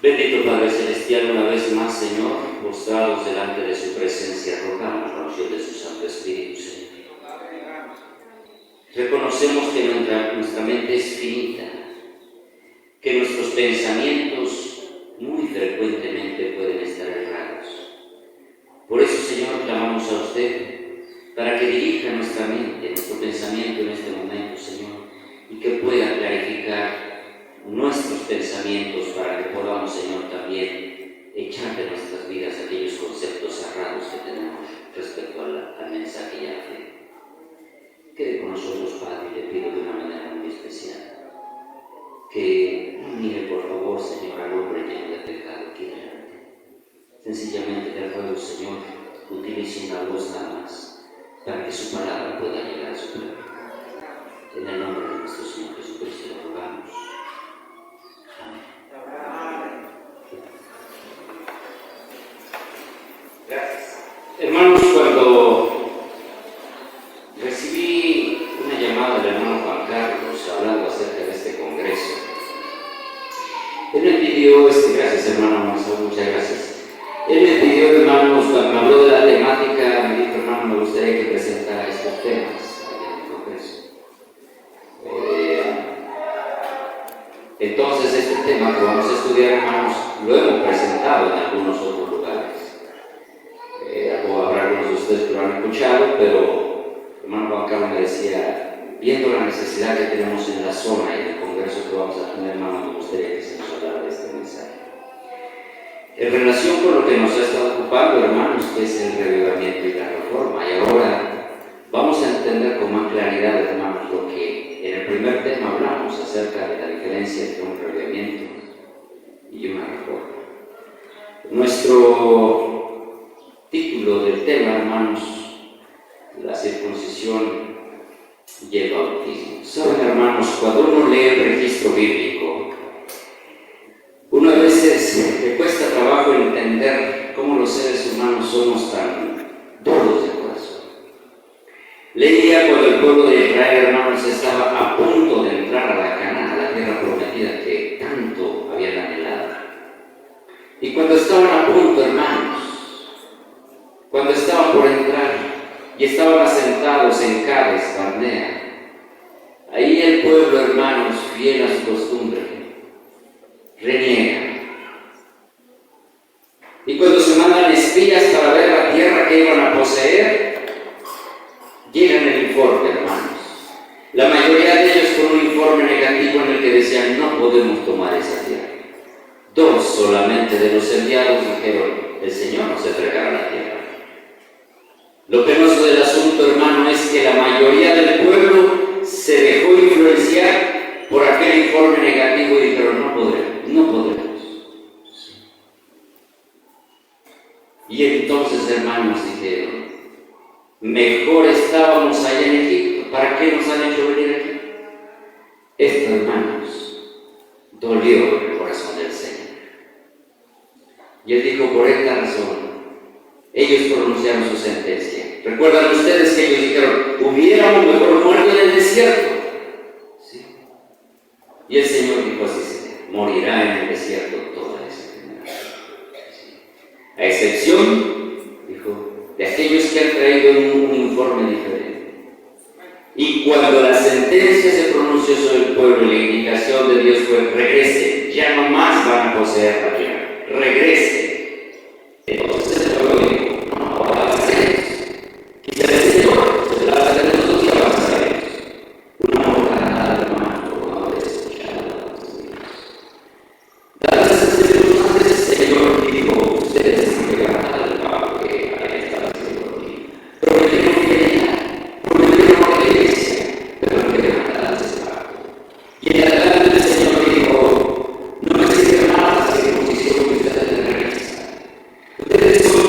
Bendito Padre Celestial, una vez más, Señor, postrados delante de su presencia, rogamos la unción de su Santo Espíritu, Señor. Reconocemos que nuestra mente es finita, que nuestros pensamientos muy frecuentemente pueden estar errados. Por eso, Señor, clamamos a usted para que dirija nuestra mente, nuestro pensamiento en este momento, Señor, y que pueda clarificar nuestros pensamientos para que podamos, Señor, también echar de nuestras vidas aquellos conceptos errados que tenemos respecto al mensaje y a la fe. Quede con nosotros, Padre, y le pido de una manera muy especial que no mire, por favor, Señor, al hombre lleno de pecado aquí delante. Sencillamente te ruego, Señor, utilice una voz nada más para que su palabra pueda llegar a su pueblo. En el nombre de nuestro Señor Jesucristo lo rogamos. Gracias. Hermanos, cuando recibí una llamada del hermano Juan Carlos hablando acerca de este congreso, él me pidió, gracias hermano Marcelo, muchas gracias. Él me pidió, hermanos, cuando me habló de la temática, me dijo, hermano, me gustaría que presentara estos temas en el congreso. Entonces, este tema que vamos a estudiar, hermanos, lo hemos presentado en algunos otros lugares. Habrá algunos de ustedes que lo han escuchado, pero el hermano Juan Carlos me decía, viendo la necesidad que tenemos en la zona y en el congreso que vamos a tener, hermano, me gustaría que se nos hablara de este mensaje. En relación con lo que nos ha estado ocupando, hermanos, que es el revivamiento y la reforma, y ahora vamos a entender con más claridad, hermanos, lo que en el primer tema hablamos acerca de la diferencia entre un revivamiento y una reforma. Nuestro título del tema, hermanos, la circuncisión y el bautismo. Saben, hermanos, cuando uno lee el registro bíblico, uno a veces le cuesta trabajo entender cómo los seres humanos somos tan duros de corazón. Leía cuando el pueblo de Israel, hermanos, estaba a punto de entrar a la Canaán, a la tierra prometida que tanto habían anhelado. Y cuando estaban a punto, hermanos, cuando estaban por entrar y estaban asentados en Cades Barnea, ahí el pueblo, hermanos, fiel a su costumbre, reniega. Y cuando se mandan espías para ver la tierra que iban a poseer, llegan el informe, hermanos. La mayoría de ellos con un informe negativo en el que decían, no podemos tomar esa tierra. 2 solamente de los enviados dijeron, el Señor nos entregará la tierra. Lo penoso del asunto, hermano, es que la mayoría del pueblo se dejó influenciar por aquel informe negativo y dijeron, no podremos. Y entonces, hermanos, dijeron, mejor estábamos allá en Egipto, ¿para qué nos han hecho venir aquí? Esto, hermanos, dolió en el corazón del Señor. Y él dijo, por esta razón, ellos pronunciaron su sentencia. ¿Recuerdan ustedes que ellos dijeron, hubiéramos mejor muerto en el desierto? ¿Sí? Y el Señor dijo así, morirá en el desierto toda esa generación. ¿Sí? A excepción, dijo, de aquellos que han traído un informe diferente. Y cuando la sentencia se pronunció sobre el pueblo, la indicación de Dios fue, regrese, ya no más van a poseer la tierra, regrese. Entonces el pueblo dijo, no, ahora hacemos. Quizás el Señor se la hace de nosotros y avanzaremos. Una morada, hermano, no haber escuchado la voz de Dios. Dadas las circunstancias, el Señor dijo, ustedes han llegado al pago que había estado haciendo conmigo. Prometieron fidelidad, prometieron obediencia, pero no querían nada de ese pacto. Y en adelante el Señor dijo, no me sirve nada la circuncisión que ustedes realizan. Ustedes son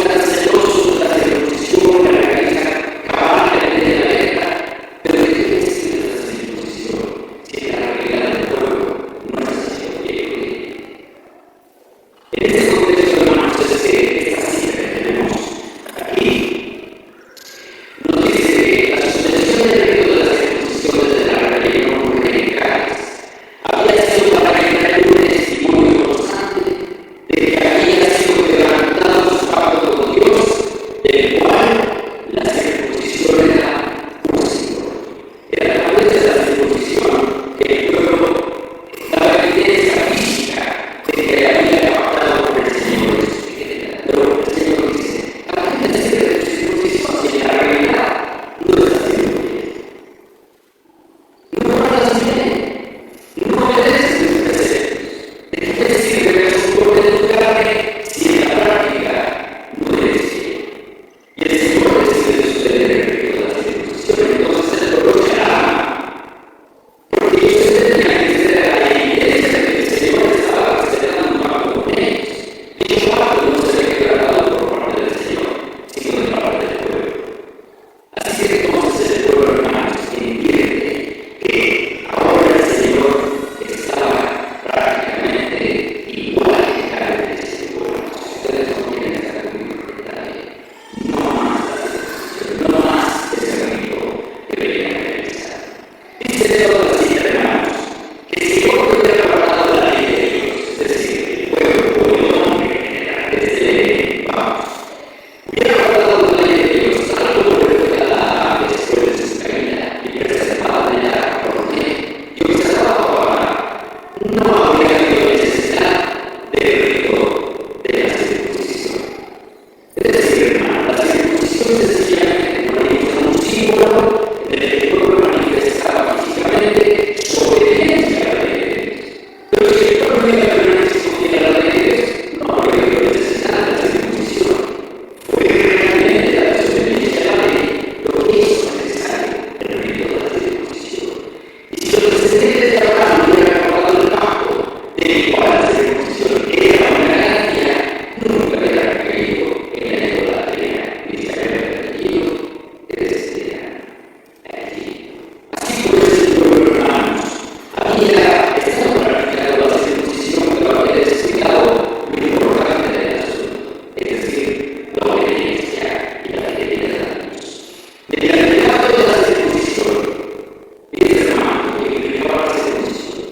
descendientes de Abraham hubieran acordado el pacto, del cual la circuncisión era una garantía, nunca hubiera caído en la idolatría ni se habría perdido desde allí. Así pues, el pueblo, hermanos, había estado practicando la circuncisión, pero había descuidado lo importante del asunto, es decir, la obediencia y la fidelidad a Dios. Mediante el acto de la circuncisión, mis hermanos, que implicaba la circuncisión,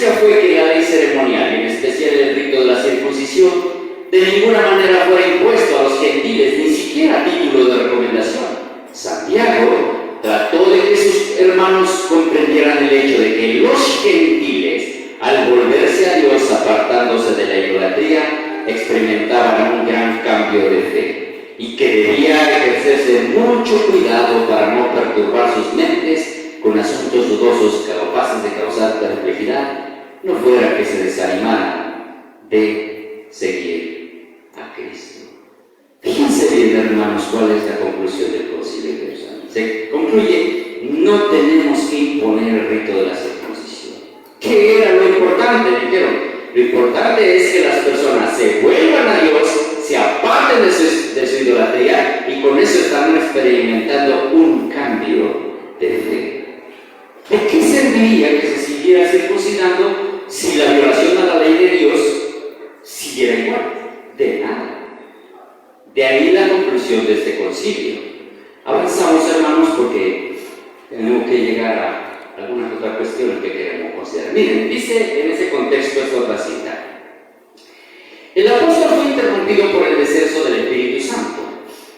consecuencia fue que la ley ceremonial, en especial el rito de la circuncisión, de ninguna manera fuera impuesto a los gentiles, ni siquiera a título de recomendación. Santiago trató de que sus hermanos comprendieran el hecho de que los gentiles, al volverse a Dios apartándose de la idolatría, experimentaban un gran cambio de fe y que debía ejercerse mucho cuidado para no perturbar sus mentes con asuntos dudosos capaces de causar perplejidad, no fuera que se desanimaran de seguir a Cristo. Fíjense bien, hermanos, cuál es la conclusión del Concilio Universal. Se concluye: no tenemos que imponer el rito de la circuncisión. ¿Qué era lo importante? Dijeron, lo importante es que las personas se vuelvan a Dios, se aparten de su idolatría, y con eso están experimentando un cambio de fe. ¿De qué serviría que se siguiera circuncidando si la violación a la ley de Dios siguiera igual? De nada. De ahí la conclusión de este concilio. Avanzamos, hermanos, porque tenemos que llegar a algunas otras cuestiones que queremos considerar. Miren, dice en ese contexto esta otra cita: el apóstol fue interrumpido por el descenso del Espíritu Santo,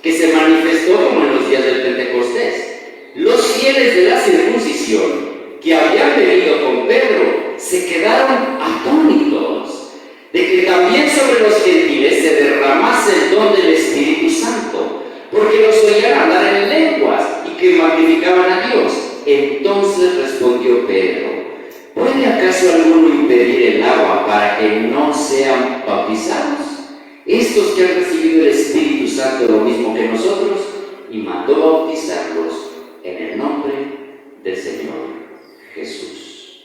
que se manifestó como en los días del Pentecostés. Los fieles de la circuncisión que habían venido con Pedro se quedaron atónitos de que también sobre los gentiles se derramase el don del Espíritu Santo, porque los oían hablar en lenguas y que magnificaban a Dios. Entonces respondió Pedro: ¿puede acaso alguno impedir el agua para que no sean bautizados estos que han recibido el Espíritu Santo lo mismo que nosotros? Y mandó bautizarlos en el nombre del Señor Jesús.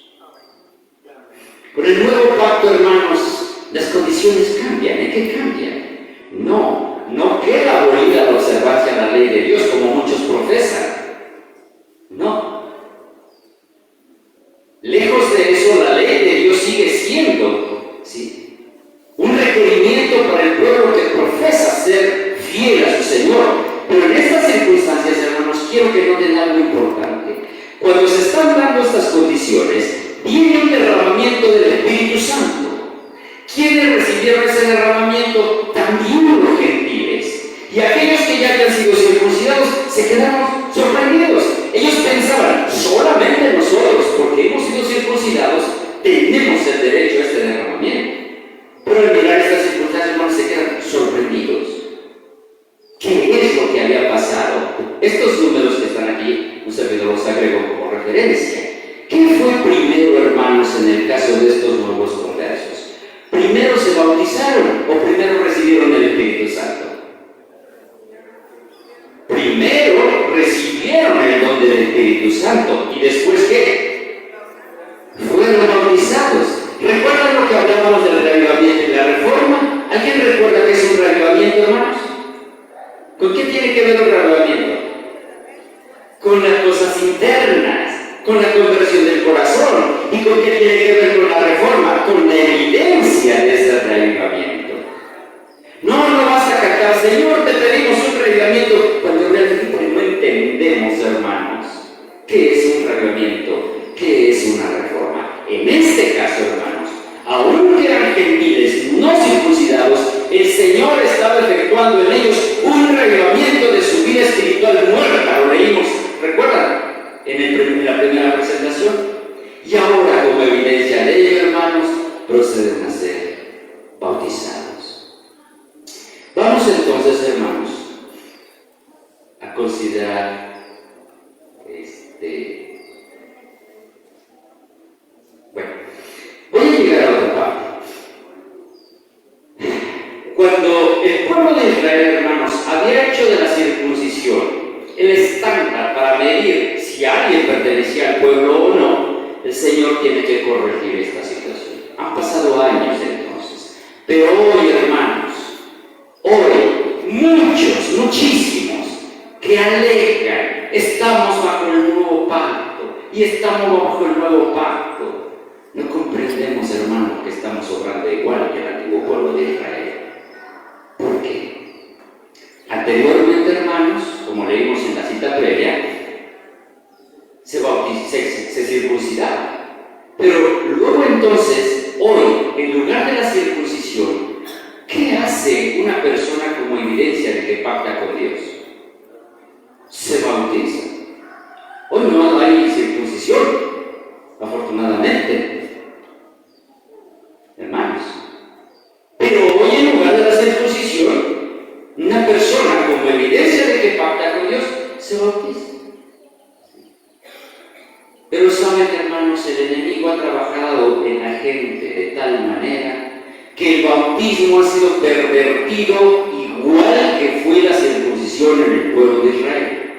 Con el nuevo pacto, hermanos, las condiciones cambian. ¿En qué cambian? No queda abolida la observancia de la ley de Dios como muchos profesan. No. Lejos de eso, la ley de Dios sigue siendo, ¿sí?, un requerimiento para el pueblo que profesa ser fiel a su Señor. Pero en estas circunstancias, hermanos, quiero que noten algo importante. Cuando se están dando estas condiciones, viene un derramamiento del Espíritu Santo. ¿Quiénes recibieron ese derramamiento? También los gentiles. Y aquellos que ya habían sido circuncidados se quedaron sorprendidos. Ellos pensaban: solamente nosotros, porque hemos sido circuncidados, tenemos el derecho a este derramamiento. Pero al mirar estas circunstancias, hermanos, se quedan sorprendidos. ¿Qué es lo que había pasado? Estos números que están aquí, un servidor los agrego como referencia. ¿Qué fue primero, hermanos, en el caso de estos nuevos conversos? ¿Primero se bautizaron o primero recibieron el Espíritu Santo? Primero recibieron el don del Espíritu Santo y después ¿qué? Fueron bautizados. ¿Recuerdan lo que hablábamos del reavivamiento y la reforma? ¿Alguien recuerda qué es un reavivamiento, hermanos? ¿Con qué tiene que ver el reavivamiento? Con las cosas internas, con la conversión del corazón. ¿Y con qué tiene que ver con la reforma? Con la evidencia de ese reavivamiento. No basta cantar: Señor, te pedimos un reavivamiento, cuando realmente no entendemos, hermanos, qué es un reavivamiento, qué es una reforma. En este caso, hermanos, aunque eran gentiles no circuncidados, el Señor estaba efectuando en ellos un reavivamiento de su vida espiritual muerta. Lo leímos, ¿recuerdan? En la primera presentación. Y ahora, como evidencia de ello, hermanos, proceden a ser bautizados. Vamos entonces, hermanos, a considerar bueno, voy a llegar a otra parte. Cuando el pueblo de Israel, hermanos, había hecho de la circuncisión el estándar para medir si alguien pertenecía al pueblo o no, el Señor tiene que corregir esta situación. Han pasado años entonces, pero hoy, hermanos, hoy muchísimos que alegan: estamos bajo el nuevo pacto y estamos bajo el nuevo pacto. No comprendemos, hermanos, que estamos obrando igual que el antiguo pueblo de Israel. ¿Por qué? Anteriormente, hermanos, como leímos en la cita previa, se circuncidaba. Pero luego entonces que el bautismo ha sido pervertido igual que fue la circuncisión en el pueblo de Israel.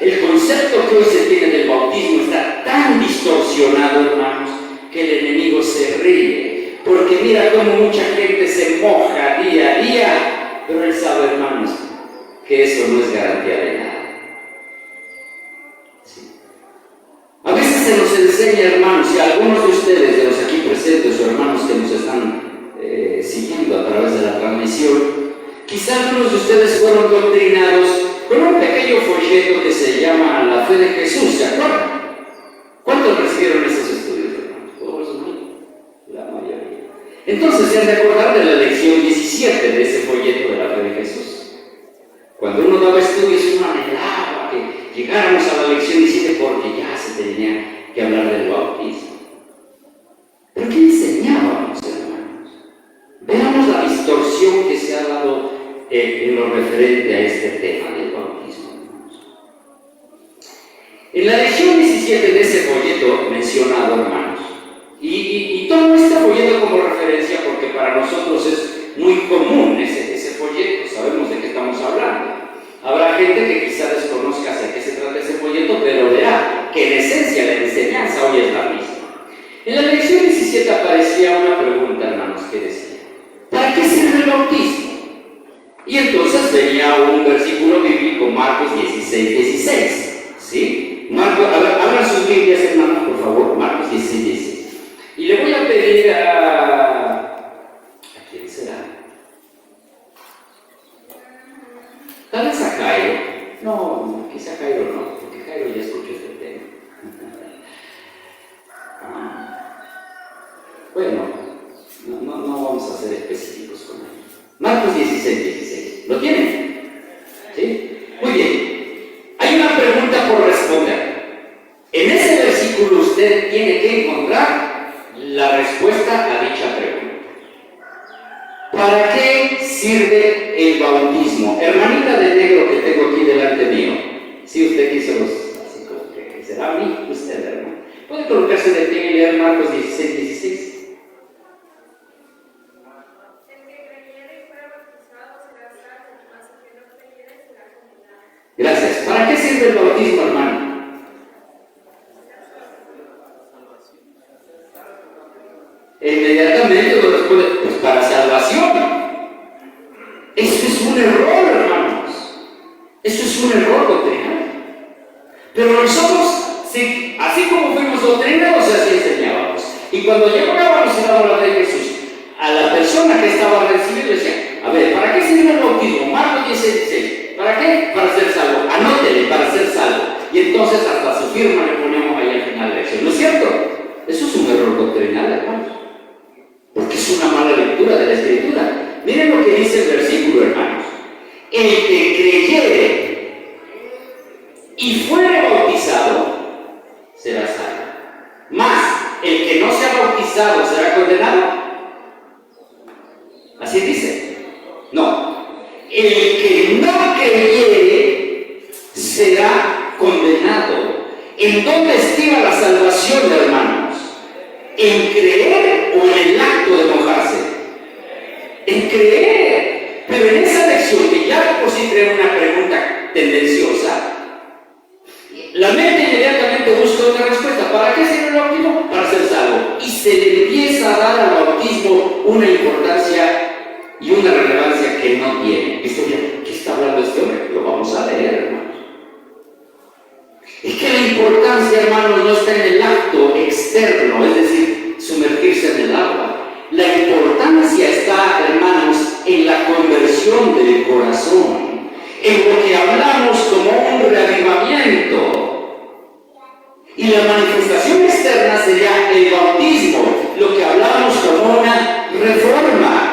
El concepto que hoy se tiene del bautismo está tan distorsionado, hermanos, que el enemigo se ríe. Porque mira cómo mucha gente se moja día a día, pero él sabe, hermanos, que eso no es garantía de nada. Sí. A veces se nos enseña, hermanos, y a algunos de ustedes, de los aquí presentes o hermanos que nos están siguiendo a través de la transmisión, quizás algunos de ustedes fueron doctrinados con un pequeño folleto que se llama La Fe de Jesús, ¿se acuerdan? ¿Cuántos recibieron esos estudios, hermanos? Todos, ¿no? La mayoría. Entonces se han de acordar de la lección 17 de ese folleto de la Fe de Jesús. Cuando uno daba estudios, uno anhelaba que llegáramos a la lección 17 porque ya se tenía que hablar del bautismo. ¿Pero qué enseñábamos, hermanos? Veamos la distorsión que se ha dado en lo referente a este tema del bautismo, hermanos. En la lección 17 de ese folleto mencionado, hermanos, y tomo este folleto como referencia porque para nosotros es muy común ese folleto, sabemos de qué estamos hablando. Habrá gente que quizá desconozca de qué se trata ese folleto, pero verá que en esencia la enseñanza hoy es la misma. En la lección 17 aparecía una pregunta, hermanos, que decía: ¿para qué sirve el bautismo? Y entonces venía un versículo bíblico, Marcos 16:16, ¿sí? Abran sus Biblias, hermanos, por favor, Marcos 16:16. Y le voy a pedir ¿a quién será? Tal vez a Jairo. No, quizá Jairo no, porque Jairo ya escuchó este tema. Bueno, no vamos a ser específicos con él. Marcos 16:16. ¿Lo tienen? ¿Sí? Muy bien. Hay una pregunta por responder. En ese versículo usted tiene que encontrar la respuesta a dicha pregunta. ¿Para qué sirve el bautismo? Hermanita de negro que tengo aquí delante mío. Si usted quiso así como que será a mí, usted, hermano. ¿Puede colocarse de pie y leer Marcos 16:16? Gracias. ¿Para qué sirve el bautismo, hermano? Inmediatamente uno responde, pues para salvación. Eso es un error, hermanos. Eso es un error doctrinal. Pero nosotros, sí, así como fuimos doctrinados, así enseñábamos. Y cuando llegábamos a la palabra de Jesús, a la persona que estaba recibiendo decía: a ver, ¿para qué sirve el bautismo? Marcos 16:16. ¿Para qué? Para ser salvo. Anótele, para ser salvo. Y entonces hasta su firma le ponemos ahí al final de la lección. ¿No es cierto? Eso es un error doctrinal, hermanos. Porque es una mala lectura de la Escritura. Miren lo que dice el versículo, hermanos. El que creyere y fuere bautizado será salvo. Mas, el que no sea bautizado será condenado. Así dice. No. El que no creyere será condenado. ¿En dónde estriba la salvación, hermanos? ¿En creer o en el acto de mojarse? En creer. Pero en esa lección, que ya por si trae una pregunta tendenciosa, la mente inmediatamente busca una respuesta. ¿Para qué sirve el bautismo? Para ser salvo. Y se le empieza a dar al bautismo una importancia y una relevancia que no tiene. ¿Qué está hablando este hombre? Lo vamos a leer, hermanos. Es que la importancia, hermanos, no está en el acto externo, es decir, sumergirse en el agua. La importancia está, hermanos, en la conversión del corazón, en lo que hablamos como un reavivamiento. Y la manifestación externa sería el bautismo, lo que hablamos como una reforma.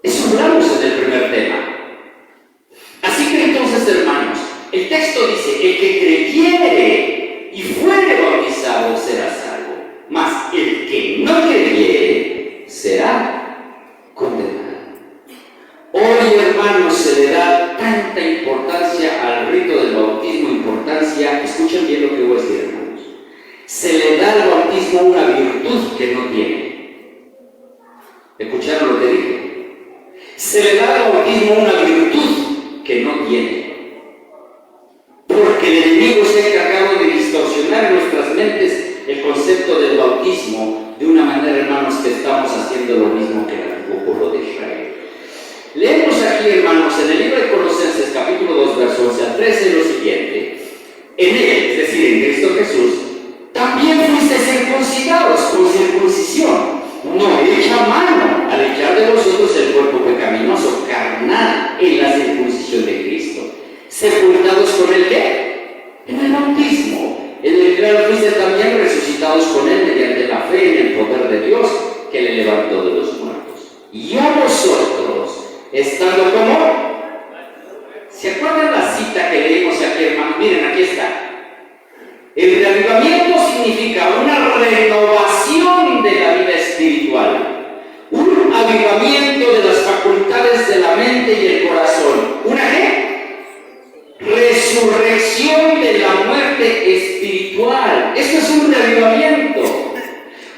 Eso hablamos en el primer tema. Así que entonces, hermanos, el texto dice: el que creyere y fuere bautizado será salvo, mas el que no creyere será condenado. Hoy, hermanos, se le da tanta importancia al rito del bautismo, importancia, escuchen bien lo que voy a decir, hermanos. Se le da al bautismo una virtud que no tiene. bautismo una virtud que no tiene. Porque el enemigo se ha encargado de distorsionar en nuestras mentes el concepto del bautismo de una manera, hermanos, que estamos haciendo lo mismo que el antiguo pueblo de Israel. Leemos aquí, hermanos, en el libro de Colosenses, capítulo 2, verso 11 al 13, lo siguiente. En él, es decir, en Cristo Jesús, también fuisteis circuncidados con circuncisión, no hecha a mano, al echar de vosotros el cuerpo pecaminoso, carnal, en la circuncisión de Cristo, sepultados con el ¿qué? En el bautismo, en el cual fuisteis también resucitados con él mediante la fe en el poder de Dios que le levantó de los muertos. Y a vosotros, estando como, ¿se acuerdan la cita que leímos aquí, hermanos? Miren, aquí está. El reavivamiento significa una renovación de la vida espiritual, un avivamiento de las facultades de la mente y el corazón. ¿Una qué? Resurrección de la muerte espiritual. Eso es un reavivamiento.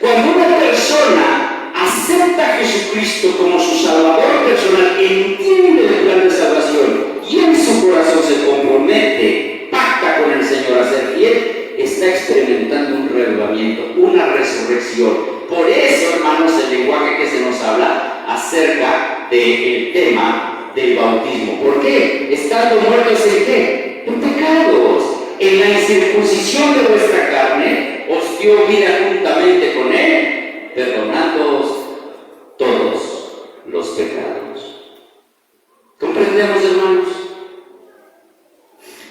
Cuando una persona acepta a Jesucristo como su Salvador personal, entiende el plan de salvación y en su corazón se compromete, pacta con el Señor a ser fiel, está experimentando un reavivamiento, una resurrección. Por eso, hermanos, el lenguaje que se nos habla acerca del tema del bautismo. ¿Por qué? Estando muertos en qué? En pecados. En la incircuncisión de vuestra carne os dio vida juntamente con él, perdonándoos todos los pecados. ¿Comprendemos, hermanos?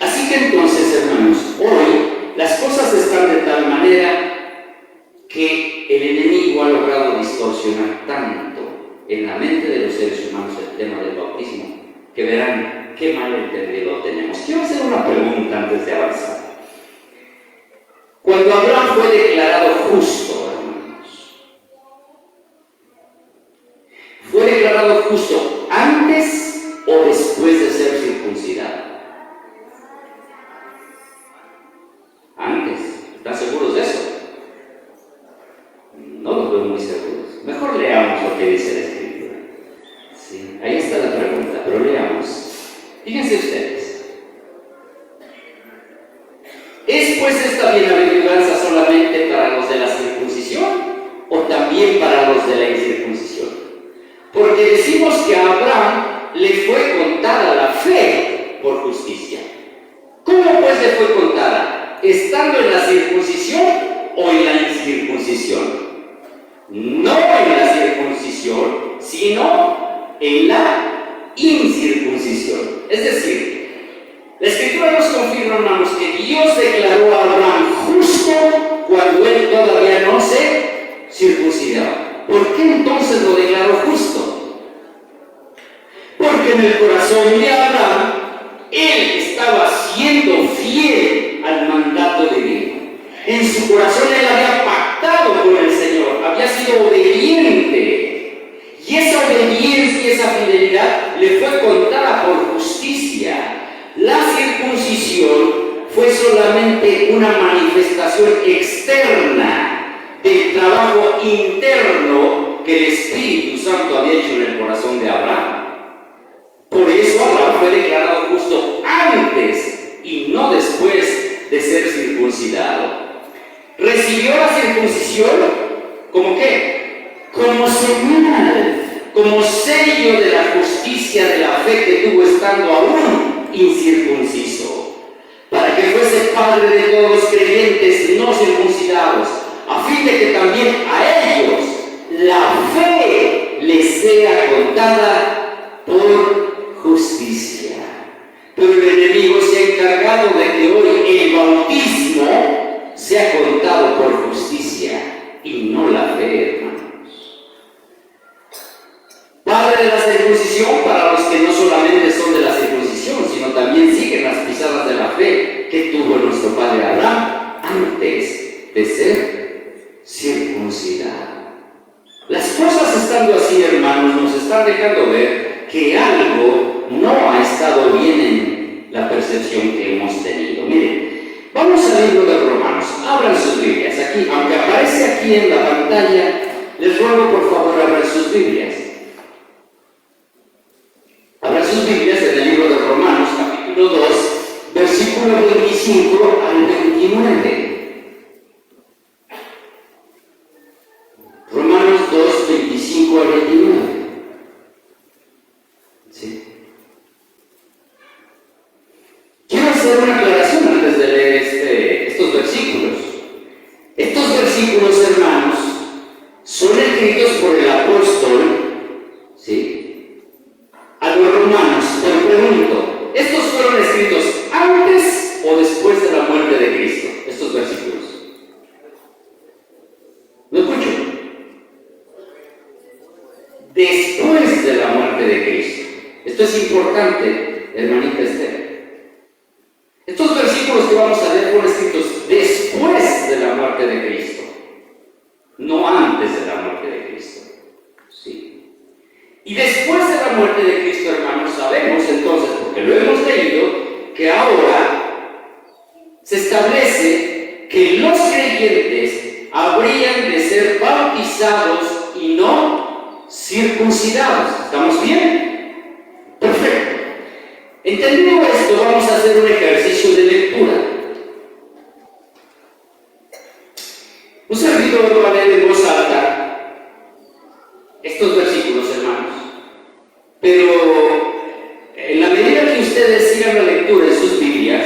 Así que entonces, hermanos, hoy las cosas están de tal manera que el enemigo ha logrado distorsionar tanto en la mente de los seres humanos el tema del bautismo, que verán qué mal entendido tenemos. Quiero hacer una pregunta antes de avanzar. Cuando Abraham fue declarado justo, hermanos, ¿fue declarado justo antes o después de ser circuncidado? Antes. ¿Están seguros de eso? No los veo muy seguros. Mejor leamos lo que dice la Escritura. Sí, ahí está la pregunta, pero leamos. Fíjense ustedes. ¿Es pues esta bienaventuranza solamente para los de la circuncisión o también para los de la incircuncisión? Porque decimos que a Abraham le fue contada la fe por justicia. ¿Cómo pues le fue contada? ¿Estando en la circuncisión o en la incircuncisión? No en la circuncisión, sino en la incircuncisión. Es decir, la Escritura nos confirma, hermanos, que Dios declaró a Abraham justo cuando él todavía no se circuncidaba. ¿Por qué entonces lo declaró justo? Porque en el corazón de Abraham, él estaba siendo fiel al mandato divino. En su corazón él había pactado con el Señor, había sido obediente. Y esa obediencia y esa fidelidad le fue contada por justicia. La circuncisión fue solamente una manifestación externa del trabajo interno que el Espíritu Santo había hecho en el corazón de Abraham. Por eso Abraham fue declarado justo antes y no después de ser circuncidado. Recibió la circuncisión ¿como qué? Como señal, como sello de la justicia de la fe que tuvo estando aún incircunciso, para que fuese padre de todos los creyentes no circuncidados, a fin de que también a ellos la fe les sea contada por justicia. Pero el enemigo se ha encargado de que hoy el bautismo sea contado por justicia y no la fe, hermanos. Padre de la circuncisión para los que no solamente son de la circuncisión, sino también siguen las pisadas de la fe que tuvo nuestro padre Abraham antes de ser circuncidado. Las cosas estando así, hermanos, nos están dejando ver que algo no ha estado bien en la percepción que hemos tenido. Miren, vamos al libro de Romanos. Abran sus Biblias aquí, aunque aparece aquí en la pantalla, les ruego por favor abran sus Biblias. Abran sus Romanos 2, 25 al 29. ¿Sí? Quiero hacer una aclaración antes de leer estos versículos. Estos versículos, hermanos, son escritos por el apóstol, ¿sí?, a los romanos. Pero pregunto, ¿estos fueron escritos antes o después de la muerte de Cristo? Estos versículos. ¿No escucho? Después de la muerte de Cristo. Esto es importante, hermanita Esther. Estos versículos que vamos a leer fueron escritos después de la muerte de Cristo, no antes de la muerte de Cristo. ¿Sí? Y después de la muerte de Cristo, hermanos, sabemos entonces, porque lo hemos leído, que ahora se establece que los creyentes habrían de ser bautizados y no circuncidados. ¿Estamos bien? Perfecto. Entendido esto, vamos a hacer un ejercicio de lectura. Un servidor va a leer en voz alta estos versículos, hermanos, pero en la medida que ustedes sigan la lectura en sus Biblias,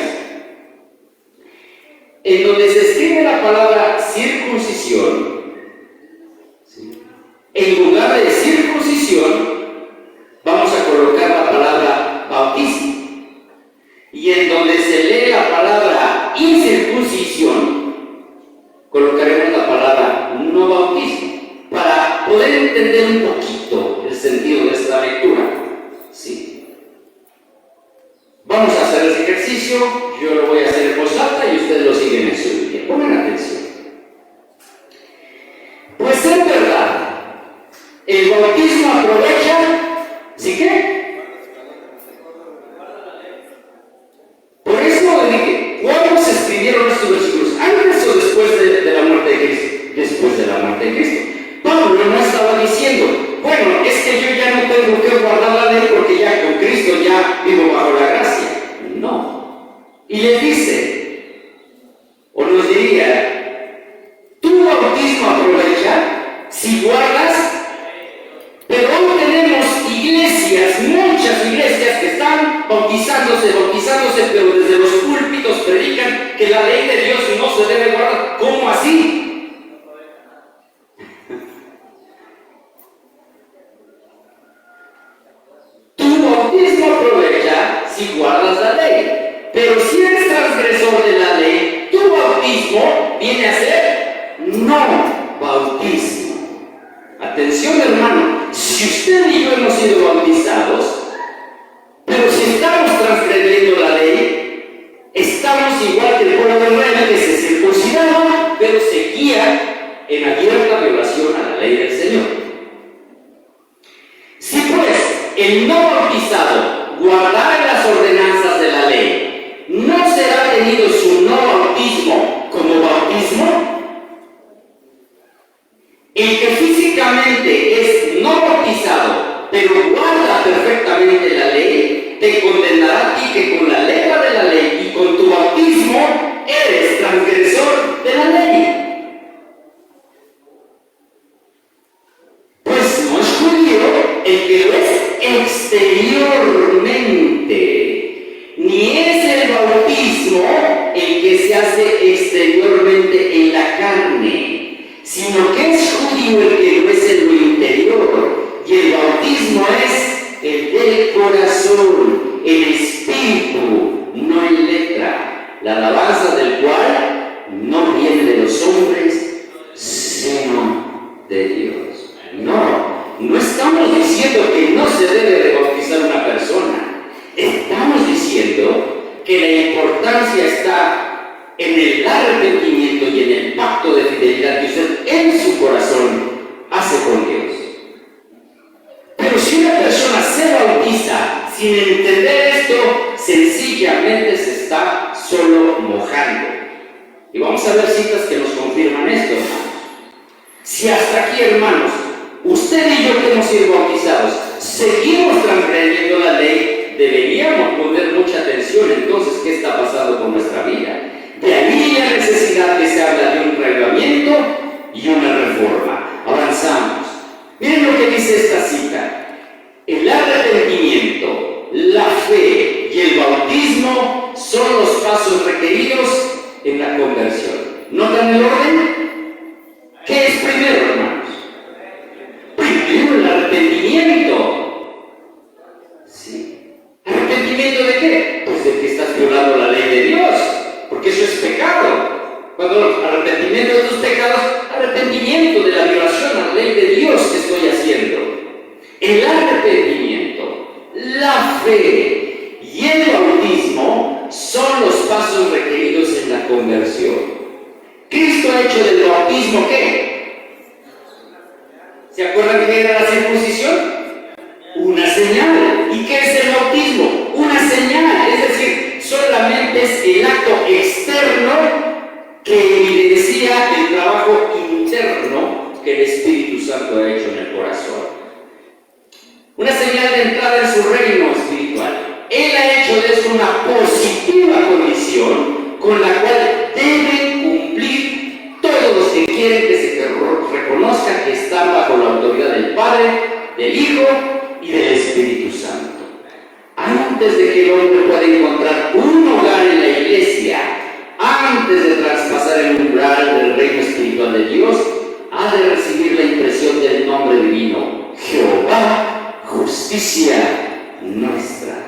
en donde se escribe la palabra circuncisión, ¿sí?, en lugar de circuncisión, vamos a colocar la palabra bautismo. Y en donde se lee la palabra incircuncisión, colocaremos la palabra no bautismo, para poder entender un poquito el sentido de esta lectura. ¿Sí? Vamos a hacer ese ejercicio, yo lo voy a hacer en voz alta y ustedes lo siguen en su Biblia. Pongan atención. Pues en verdad, el bautismo aprovecha, ¿sí qué? Por eso dije, ¿cuándo se escribieron estos versículos? ¿Antes o después de la muerte de Cristo? Después de la muerte de Cristo. Pablo no estaba diciendo, bueno, es que yo ya no tengo que guardar la ley porque ya con Cristo ya vivo bajo la gracia. No. Y les dice, o nos diría, tu bautismo aprovecha si guardas. Pero hoy tenemos iglesias, muchas iglesias que están bautizándose, pero desde los púlpitos predican que la ley de Dios no se debe guardar. ¿Cómo así? Tu bautismo aprovecha si guardas la ley, pero si eres transgresor de la ley, tu bautismo viene a ser no bautismo. Atención, hermano, si usted y yo hemos sido bautizados, pero si estamos transgrediendo la ley, estamos igual que el pueblo de Israel que se circuncidaron, pero seguía en abierta violación a la ley del Señor. Si pues el no bautizado guardara las ordenanzas de la ley, ¿no será tenido su no bautismo como bautismo? El que físicamente es no bautizado, pero guarda perfectamente la ley, te condenará a ti que con la letra de la ley y con tu bautismo eres transgresor de la ley. Pues no es judío el que lo es exteriormente, ni es el bautismo el que se hace exteriormente en la carne, sino que es judío el que lo es en lo interior, y el bautismo es el del corazón, el espíritu, no en letra, la alabanza del cual no viene de los hombres, sino de Dios. No estamos diciendo que no se debe de bautizar una persona, estamos diciendo que la importancia está en el arrepentimiento y en el pacto de fidelidad que usted en su corazón hace con Dios. Pero si una persona se bautiza sin entender esto, sencillamente se está solo mojando. Y vamos a ver citas que nos confirman esto, hermanos. Si hasta aquí, hermanos, usted y yo que hemos sido bautizados, seguimos transgrediendo la ley, deberíamos poner mucha atención entonces qué está pasando con nuestra vida. De ahí la necesidad que se habla de un reavivamiento y una reforma. arrepentimiento. ¿Sí? ¿Arrepentimiento de qué? Pues de que estás violando la ley de Dios, porque eso es pecado. Cuando arrepentimiento de tus pecados, arrepentimiento de la violación a la ley de Dios que estoy haciendo. El arrepentimiento, la fe y el bautismo son los pasos requeridos en la conversión. Cristo ha hecho del bautismo ¿qué? ¿Se acuerdan qué era la circuncisión? Una señal. ¿Y qué es el bautismo? Una señal. Es decir, solamente es el acto externo que evidencia el trabajo interno que el Espíritu Santo ha hecho en el corazón. Una señal de entrada en su reino espiritual. Él ha hecho de eso una positiva condición con la cual deben cumplir todos los que quieren que se reconozcan que están bajo la autoridad del Padre, del Hijo y del Espíritu Santo. Antes de que el hombre pueda encontrar un hogar en la iglesia, antes de traspasar el umbral del reino espiritual de Dios, ha de recibir la impresión del nombre divino: Jehová, justicia nuestra.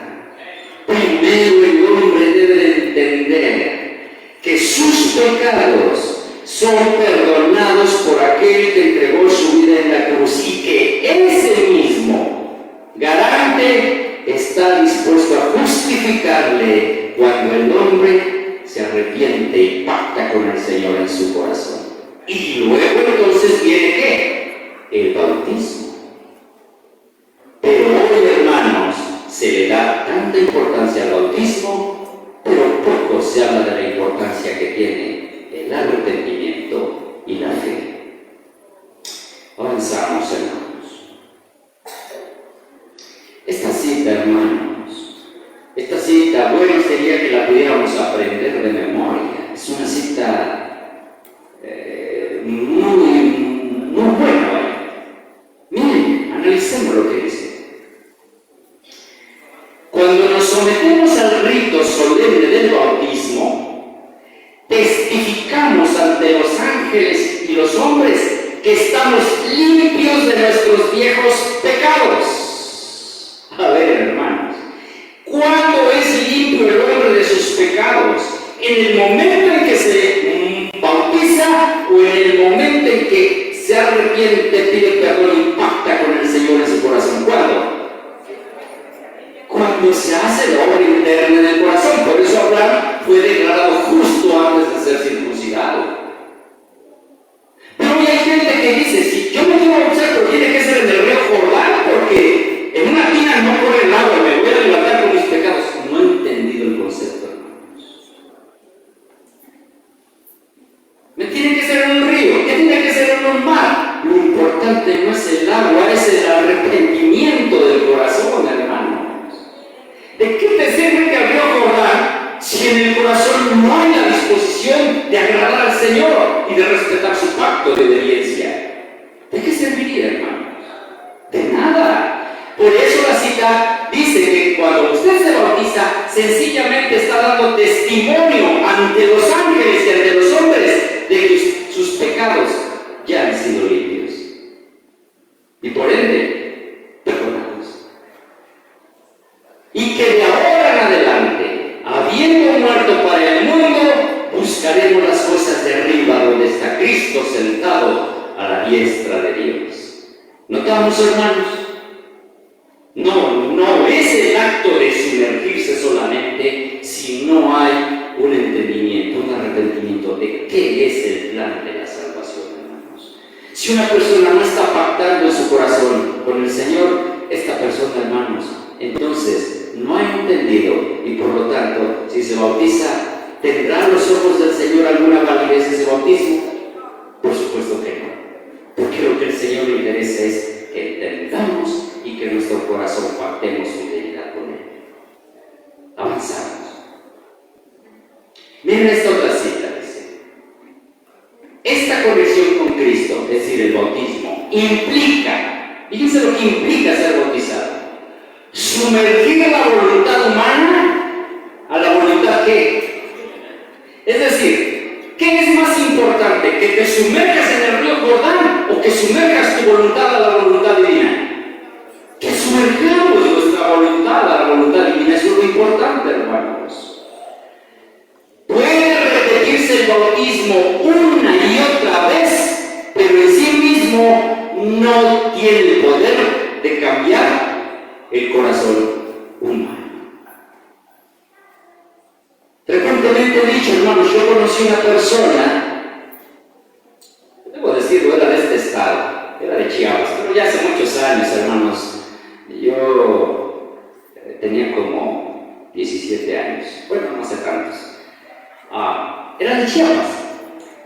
Primero el hombre debe de entender que sus pecados son perdonados por aquel que entregó su vida en la cruz y que ese mismo garante está dispuesto a justificarle cuando el hombre se arrepiente y pacta con el Señor en su corazón. Y luego entonces viene ¿qué? El bautismo. Pero hoy, hermanos, se le da tanta importancia al bautismo, pero poco se habla de la importancia que tiene el arrepentimiento y la fe. Avanzamos, hermanos. Esta cita, hermanos, esta cita, bueno sería que la pudiéramos aprender de memoria. Es una cita muy buena. Miren, analicemos lo que dice. Cuando nos sometemos al rito solemne del bautismo, testificamos ante los ángeles y los hombres que estamos limpios de nuestros viejos pecados. A ver, hermanos, ¿cuándo es limpio el hombre de sus pecados? ¿En el momento en que se bautiza o en el momento en que se arrepiente, pide perdón y pacta con el Señor en su corazón? ¿Cuándo? Cuando se hace la obra interna en el corazón. Por eso Abraham fue declarado justo antes de ser circuncidado. Pero hoy hay gente que dice: si yo me quiero bautizar, pero tiene que ser en el río Jordán, porque en una tina no corre el agua, me voy a levantar con mis pecados. No he entendido el concepto, hermanos. Me tiene que ser en un río, ¿qué tiene que ser en un mar? Lo importante no es el agua, es el arrepentimiento del corazón, hermanos. ¿De qué te sirve que al río Jordán si en el corazón no hay la disposición de agradar al Señor y de respetar su pacto de obediencia? ¿De qué serviría, hermanos? De nada. Por eso la cita dice que cuando usted se bautiza, sencillamente está dando testimonio ante los ángeles y ante los hombres de que sus pecados ya han sido limpios y por ende perdonados. Y que de ahora en adelante, habiendo muerto para el mundo, buscaremos las cosas de arriba, donde está Cristo sentado a la diestra de Dios. ¿Notamos, hermanos? No es el acto de sumergirse solamente si no hay un entendimiento, un arrepentimiento de qué es el plan de la salvación, hermanos. Si una persona no está pactando en su corazón con el Señor, esta persona, hermanos, entonces no ha entendido y por lo tanto, si se bautiza, ¿tendrán los ojos del Señor alguna validez ese bautismo? Por supuesto que no. Porque lo que el Señor le interesa es que entendamos y que nuestro corazón pactemos fidelidad con Él. Avanzamos. Miren esta otra cita, dice: esta conexión con Cristo, es decir, el bautismo, implica, fíjense lo que implica ser bautizado: sumergir la voluntad humana a la voluntad ¿qué? Es decir, ¿qué es más importante? ¿Que te sumerjas en el río Jordán o que sumerjas tu voluntad a la voluntad divina? sumerjamos nuestra voluntad a la voluntad divina. Eso es lo importante, hermanos. Puede repetirse el bautismo una y otra vez, pero en sí mismo no tiene el poder de cambiar el corazón humano. Frecuentemente he dicho, hermanos, yo conocí una persona, debo decirlo, era de este estado, era de Chiapas, pero ya hace muchos años, hermanos. Yo tenía como 17 años, bueno, no hace tantos. Era de Chiapas.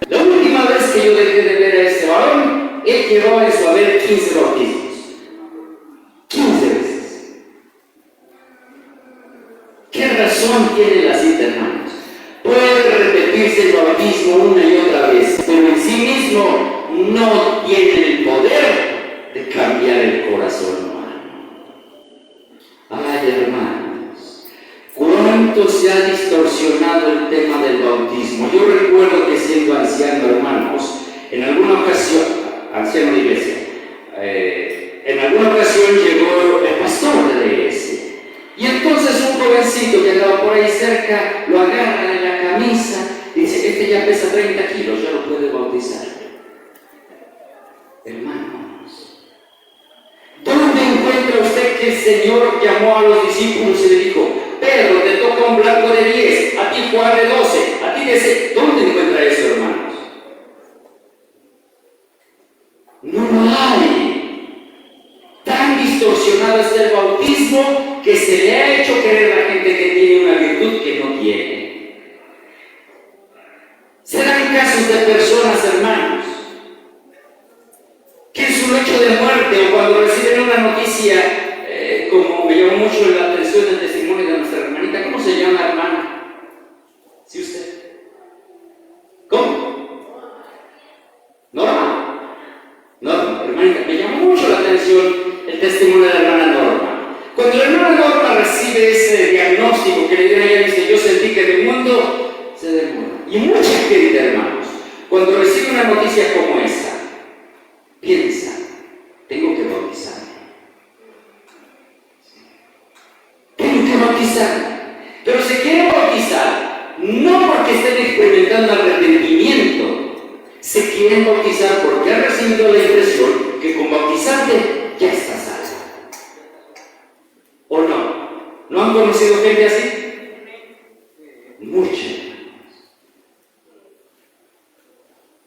La última vez que yo dejé de ver a este varón, él llegó a eso a ver 15 bautismos. 15 veces. ¿Qué razón tiene la cita, hermanos? Puede repetirse el bautismo una y otra vez, pero en sí mismo no tiene el poder de cambiar el corazón humano. Ay, hermanos, cuánto se ha distorsionado el tema del bautismo. Yo recuerdo que siendo anciano, hermanos, en alguna ocasión, anciano de iglesia, en alguna ocasión llegó el pastor de la iglesia. Y entonces un jovencito que andaba por ahí cerca lo agarra de la camisa y dice: este ya pesa 30 kilos, ya lo puede bautizar. Hermanos, ¿dónde encuentra usted que el Señor llamó a los discípulos y le dijo: Pedro, te toca un blanco de 10, a ti Juan de 12, a ti de 6? ¿Dónde encuentra eso, hermanos? No lo hay. Tan distorsionado está el bautismo que se le ha hecho creer a la gente que tiene una virtud que no tiene. Se dan casos de personas, hermanos, que en su lecho de muerte o cuando reciben una noticia, como me llamó mucho la atención el testimonio de nuestra hermanita. ¿Cómo se llama, hermana? ¿Sí usted? ¿Cómo? Norma. Norma, hermanita, me llamó mucho la atención el testimonio de la hermana Norma. Cuando la hermana Norma recibe ese diagnóstico que le dieron a ella, dice: yo sentí que mi mundo se demora. Y mucha gente, hermanos, cuando recibe una noticia como esa, piensa: tengo que bautizarme. Tengo que bautizarme. Pero se quiere bautizar no porque estén experimentando arrepentimiento, se quieren bautizar porque han recibido la impresión que con bautizarte ya estás salvo. ¿O no? ¿No han conocido gente así? Mucha.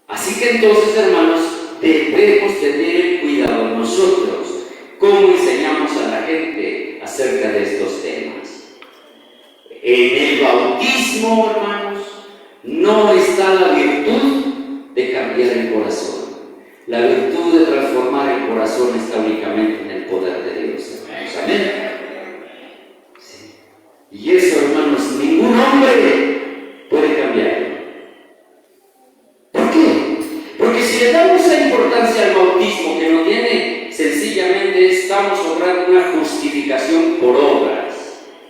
Así que entonces, hermanos, debemos tener cuidado nosotros cómo enseñamos a la gente acerca de estos temas. En el bautismo, hermanos, no está la virtud de cambiar el corazón. La virtud de transformar el corazón está únicamente en el poder de Dios, hermanos. Amén. Sí. Y eso, hermanos, ningún hombre puede cambiarlo. ¿Por qué? Porque si le damos esa importancia al bautismo que no tiene, sencillamente estamos obrando una justificación por obras.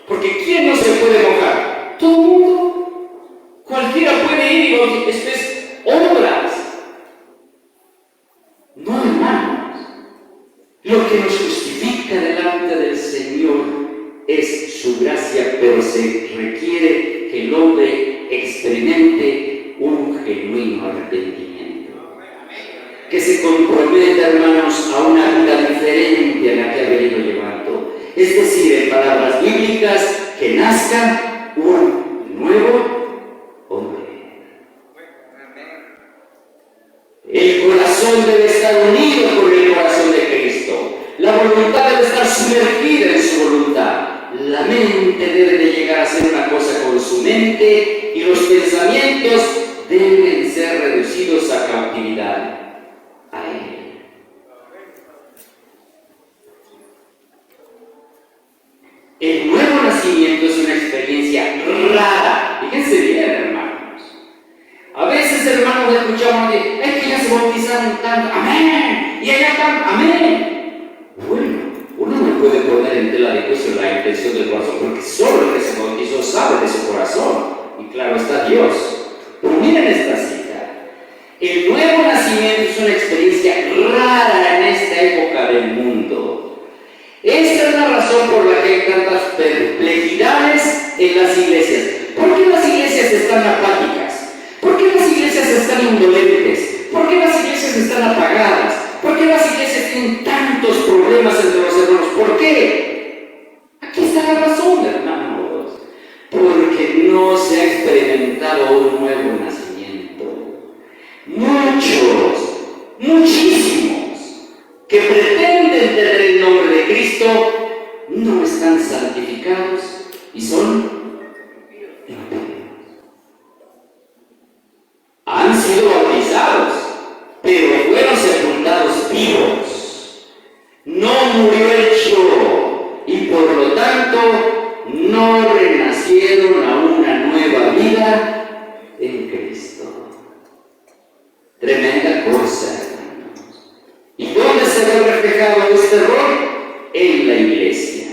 Porque ¿quién no se puede mojar? Todo el mundo. Cualquiera puede ir y bautizar. Esto es obras. No, hermanos. Lo que nos justifica delante del Señor es su gracia, pero se requiere que el hombre experimente un genuino arrepentimiento. Que se comprometa, hermanos, a una vida diferente a la que ha venido llevando. Es decir, en palabras bíblicas, que nazca un nuevo hombre. El corazón debe estar unido con el corazón de Cristo. La voluntad debe estar sumergida en su voluntad. La mente debe de llegar a ser una cosa con su mente y los pensamientos deben ser reducidos a cautividad a Él. El nuevo nacimiento es una experiencia rara. Fíjense bien, hermanos. A veces, hermanos, escuchamos de: es que ya se bautizaron tanto, amén, y allá están, amén. Bueno, uno no puede poner en tela de juicio la intención del corazón, porque solo el que se bautizó sabe de su corazón, y claro está Dios. Pero miren esta cita: el nuevo nacimiento es una experiencia rara en esta época del mundo. Esta la razón por la que hay tantas perplejidades en las iglesias. ¿Por qué las iglesias están apáticas? ¿Por qué las iglesias están indolentes? ¿Por qué las iglesias están apagadas? ¿Por qué las iglesias tienen tantos problemas entre los hermanos? ¿Por qué? Aquí está la razón, hermanos. Porque no se ha experimentado un nuevo nacimiento. Muchísimos que pretenden tener el nombre de Cristo no están santificados y son han sido bautizados, pero fueron sepultados vivos. No murió el yo y por lo tanto no renacieron a una nueva vida en Cristo. Tremenda cosa, hermanos. ¿Y dónde se ve reflejado este error? En la iglesia.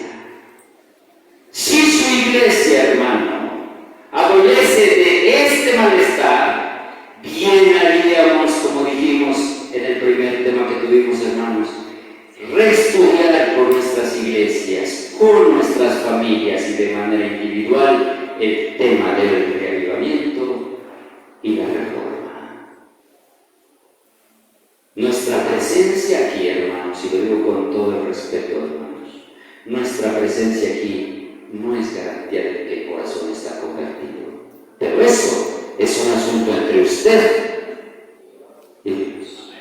Si su iglesia, hermano, adolece de este malestar, bien haríamos, como dijimos en el primer tema que tuvimos, hermanos, reestudiar con nuestras iglesias, con nuestras familias y de manera individual el tema del reavivamiento y la reforma. Nuestra presencia aquí, hermanos, y lo digo con todo el respeto, hermanos, nuestra presencia aquí no es garantía de que el corazón está convertido, pero eso es un asunto entre usted y Dios.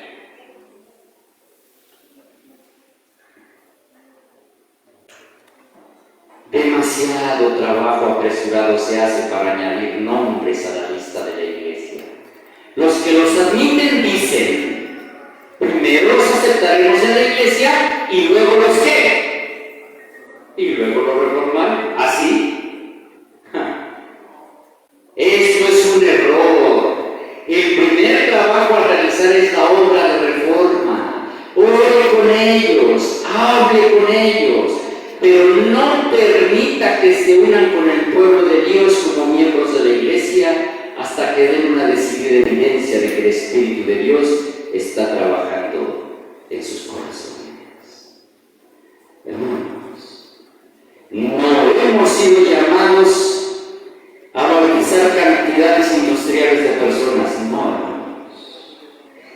Demasiado trabajo apresurado se hace para añadir nombres a la lista de la iglesia. Los que los admiten dicen, primero los aceptaremos en la iglesia y luego los ¿qué? Y luego los reformarán. ¿Así? Eso es un error. El primer trabajo a realizar es la obra de reforma. Ore con ellos, hable con ellos, pero no permita que se unan con el pueblo de Dios como miembros de la iglesia hasta que den una decidida evidencia de que el Espíritu de Dios está trabajando en sus corazones. Hermanos, no hemos sido llamados a bautizar cantidades industriales de personas, no, hermanos.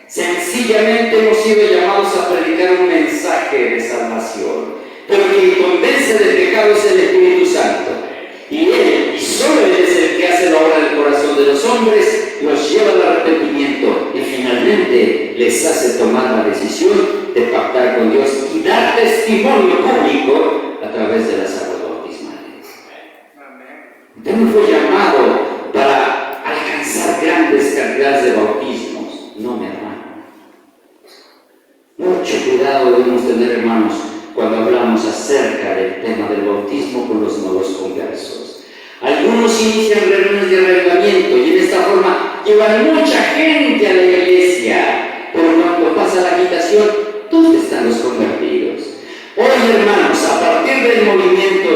Sencillamente hemos sido llamados a predicar un mensaje de salvación, pero quien convence del pecado es el Espíritu Santo, y Él, y solo Él es el que hace la obra del corazón de los hombres, los lleva al arrepentimiento y finalmente les hace tomar la decisión de pactar con Dios y dar testimonio público a través de las aguas bautismales. Usted no fue llamado para alcanzar grandes cantidades de bautismos, no, mi hermano. Mucho cuidado debemos tener, hermanos, cuando hablamos acerca del tema del bautismo con los nuevos conversos. Algunos inician reuniones de arreglamiento y en esta forma llevan mucha gente a la iglesia, pero cuando pasa la agitación, ¿dónde están los convertidos? Hoy, hermanos, a partir del movimiento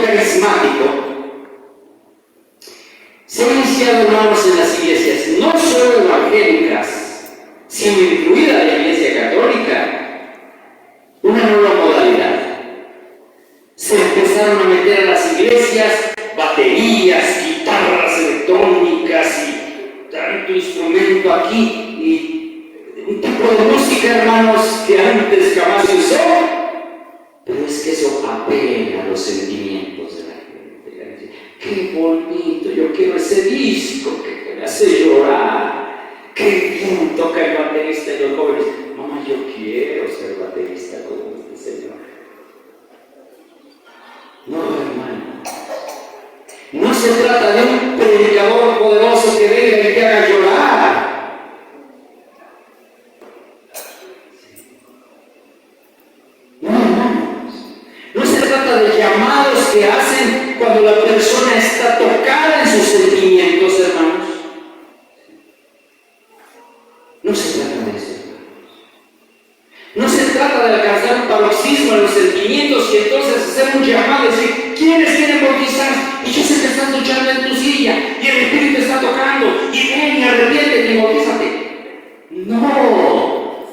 carismático, se ha iniciado, hermanos, en las iglesias, no solo evangélicas, sino incluida la iglesia católica, una nueva modalidad. Se empezaron a meter a las iglesias baterías, guitarras electrónicas y tanto instrumento aquí y un tipo de música, hermanos, que antes jamás se usó. Pero es que eso apela a los sentimientos de la gente. Qué bonito, yo quiero ese disco que me hace llorar. Qué bien toca el baterista y los jóvenes. Mamá, yo quiero ser baterista como este señor. No, hermano. No se trata de un predicador poderoso que venga y que haga llorar. No, hermanos. No se trata de llamados que hacen cuando la persona está tocada en sus sentimientos, hermanos. No se trata de eso. No se trata de alcanzar un paroxismo en los sentimientos y entonces hacer un llamado y decir, ¿quiénes quieren bautizar? Y yo sé que estás luchando en tu silla y el Espíritu está tocando y ven y arrepiéntete y bautízate. No,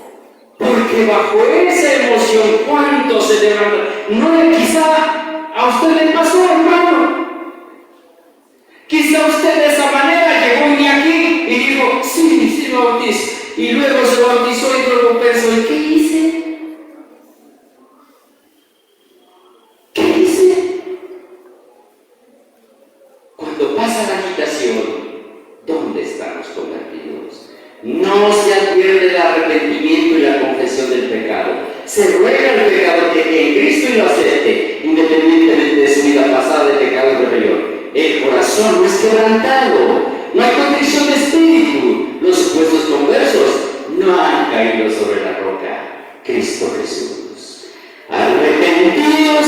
porque que bajo esa emoción, ¿cuánto se levanta? No, quizá a usted le pasó, hermano. Quizá usted de esa manera llegó y aquí y dijo, sí, me bautizo. Y luego se bautizó y luego pensó, ¿y qué hice? ¿Qué hice? Cuando pasa la agitación, ¿dónde están los convertidos? No se advierte el arrepentimiento y la confesión del pecado. Se ruega al pecador que en Cristo lo acepte, independientemente de su vida pasada de pecado y rebelión. El corazón no es quebrantado, no hay contrición de espíritu. Los supuestos conversos no han caído sobre la roca, Cristo Jesús. Arrepentidos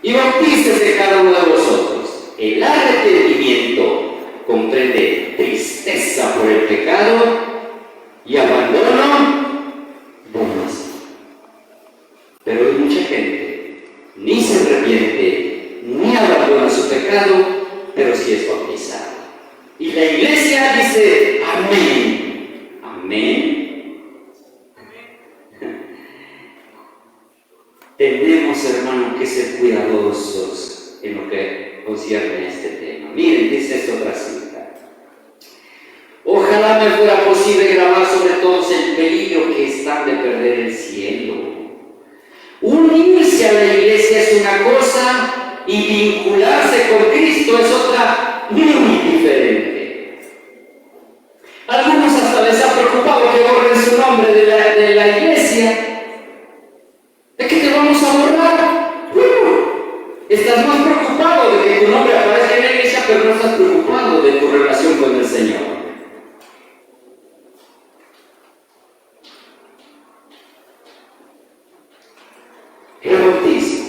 y bautícese cada uno de vosotros. El arrepentimiento comprende tristeza por el pecado y abandono por más. Pero hay mucha gente, ni se arrepiente, ni abandona su pecado, pero sí es bautizado. Y la iglesia dice, amén. Amén. Tenemos, hermano, que ser cuidadosos en lo que concierne a este tema. Miren, dice esta otra cita. Ojalá me fuera posible grabar sobre todos el peligro que están de perder el cielo. Unirse a la iglesia es una cosa y vincularse con Cristo es otra muy diferente. Algunos hasta les ha preocupado que borren su nombre de la iglesia. ¿De qué te vamos a borrar? Estás más preocupado de que tu nombre aparezca en la iglesia, pero no estás preocupado de tu relación con el Señor. El bautismo.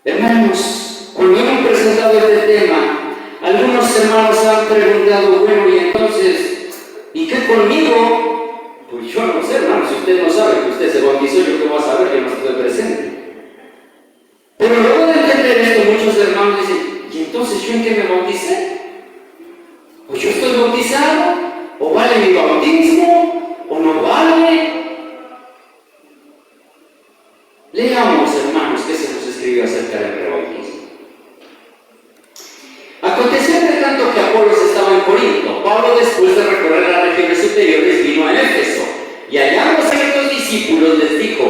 Hermanos, cuando hemos presentado este tema, algunos hermanos han preguntado, bueno, y entonces, ¿y qué conmigo? Pues yo no sé, hermano, si usted no sabe que usted se bautizó, yo qué voy a saber que no estoy presente. Pero luego de entender esto, muchos hermanos dicen, ¿y entonces yo en qué me bauticé? ¿Pues yo estoy bautizado? ¿O vale mi bautismo? ¿O no vale? Leamos, hermanos, qué se nos escribió acerca del rebautismo. Aconteció entre tanto que Apolos estaba en Corinto. Pablo, después de recorrer las regiones superiores, vino a Éfeso, y hallando a ciertos discípulos les dijo,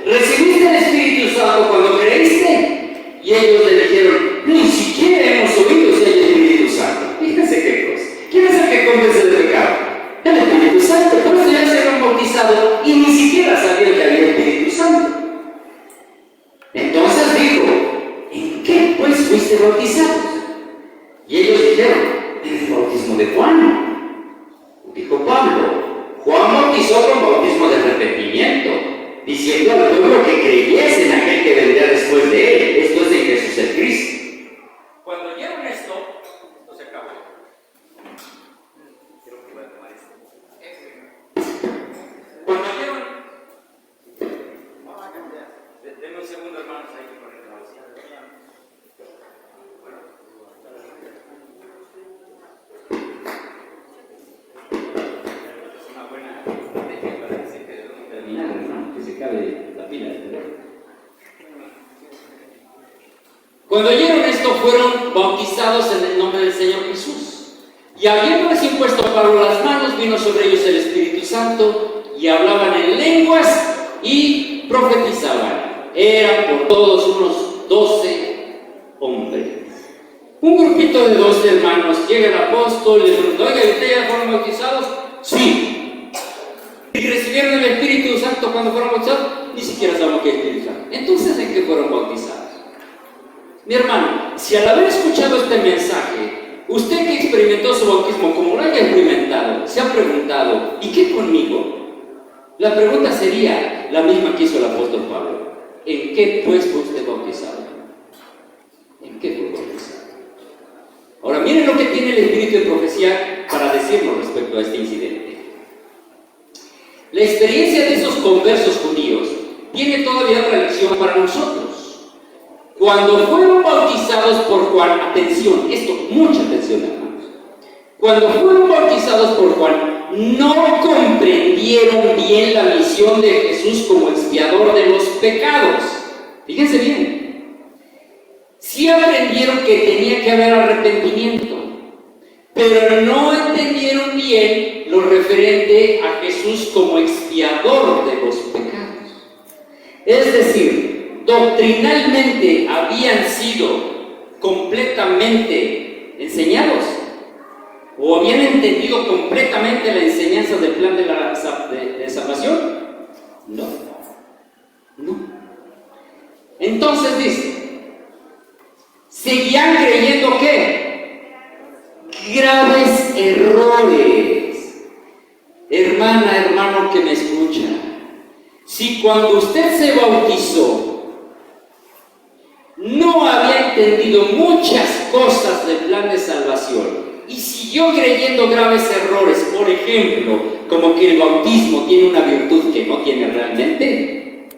¿recibiste el Espíritu Santo cuando creíste? Y ellos le dijeron, ni siquiera hemos oído si hay Espíritu Santo. Fíjense qué cosa. ¿Quién es el que convence de pecado? El Espíritu Santo. Por eso ya se habían bautizado y ni siquiera sabían que había Espíritu Santo. Entonces dijo, ¿en qué pues fuiste bautizados? Y ellos dijeron, en el bautismo de Juan. Dijo Pablo, Juan bautizó con bautismo de arrepentimiento, diciendo al pueblo que creyese en aquel que vendría después de él, esto es en Jesús el Cristo. Cuando oyeron esto se acabó. Creo que iba a tomar esto. Cuando oyeron, denme un segundo, hermanos, hay que poner la música. Es una buena estrategia para que se quede terminado, hermano, que se cabe la pila del teléfono. Cuando oyeron esto, fueron bautizados en el nombre del Señor Jesús. Y habiéndoles impuesto a Pablo las manos, vino sobre ellos el Espíritu Santo, y hablaban en lenguas y profetizaban. Eran por todos unos 12 hombres. Un grupito de 12 hermanos, llega el apóstol, les pregunta, oiga, ¿ustedes ya fueron bautizados? Sí. ¿Y recibieron el Espíritu Santo cuando fueron bautizados? Ni siquiera saben qué es Espíritu Santo. Entonces, ¿en qué fueron bautizados? Mi hermano, si al haber escuchado este mensaje, usted que experimentó su bautismo, como lo haya experimentado, se ha preguntado, ¿y qué conmigo? La pregunta sería la misma que hizo el apóstol Pablo. ¿En qué pues fue usted bautizado? ¿En qué fue bautizado? Ahora miren lo que tiene el espíritu de profecía para decirnos respecto a este incidente. La experiencia de esos conversos judíos tiene todavía otra lección para nosotros. Cuando fueron bautizados por Juan, atención, esto, mucha atención, hermanos. Cuando fueron bautizados por Juan, no comprendieron aprendieron bien la misión de Jesús como expiador de los pecados. Fíjense bien, sí aprendieron que tenía que haber arrepentimiento, pero no entendieron bien lo referente a Jesús como expiador de los pecados. Es decir, doctrinalmente habían sido completamente enseñados o habían entendido completamente la enseñanza del plan de salvación. No. Entonces dice, seguían creyendo que graves errores. Hermana, hermano que me escucha, si cuando usted se bautizó no había entendido muchas cosas del plan de salvación y siguió creyendo graves errores, por ejemplo, como que el bautismo tiene una virtud que no tiene realmente,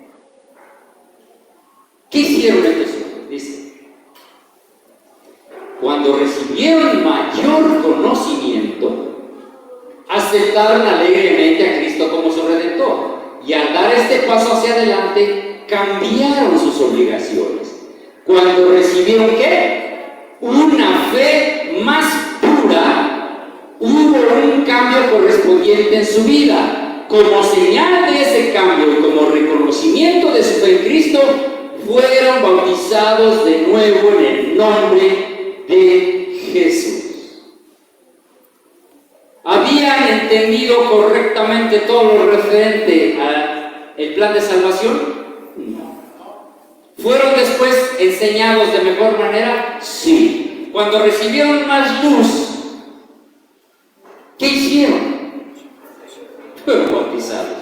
¿qué hicieron estos hombres? Dice, cuando recibieron mayor conocimiento, aceptaron alegremente a Cristo como su Redentor, y al dar este paso hacia adelante cambiaron sus obligaciones. Cuando recibieron ¿qué? Una fe más pura, hubo un cambio correspondiente en su vida. Como señal de ese cambio y como reconocimiento de su fe en Cristo, fueron bautizados de nuevo en el nombre de Jesús. ¿Habían entendido correctamente todo lo referente al plan de salvación? No. ¿Fueron después enseñados de mejor manera? Sí. Cuando recibieron más luz, ¿qué hicieron? Fueron bautizados.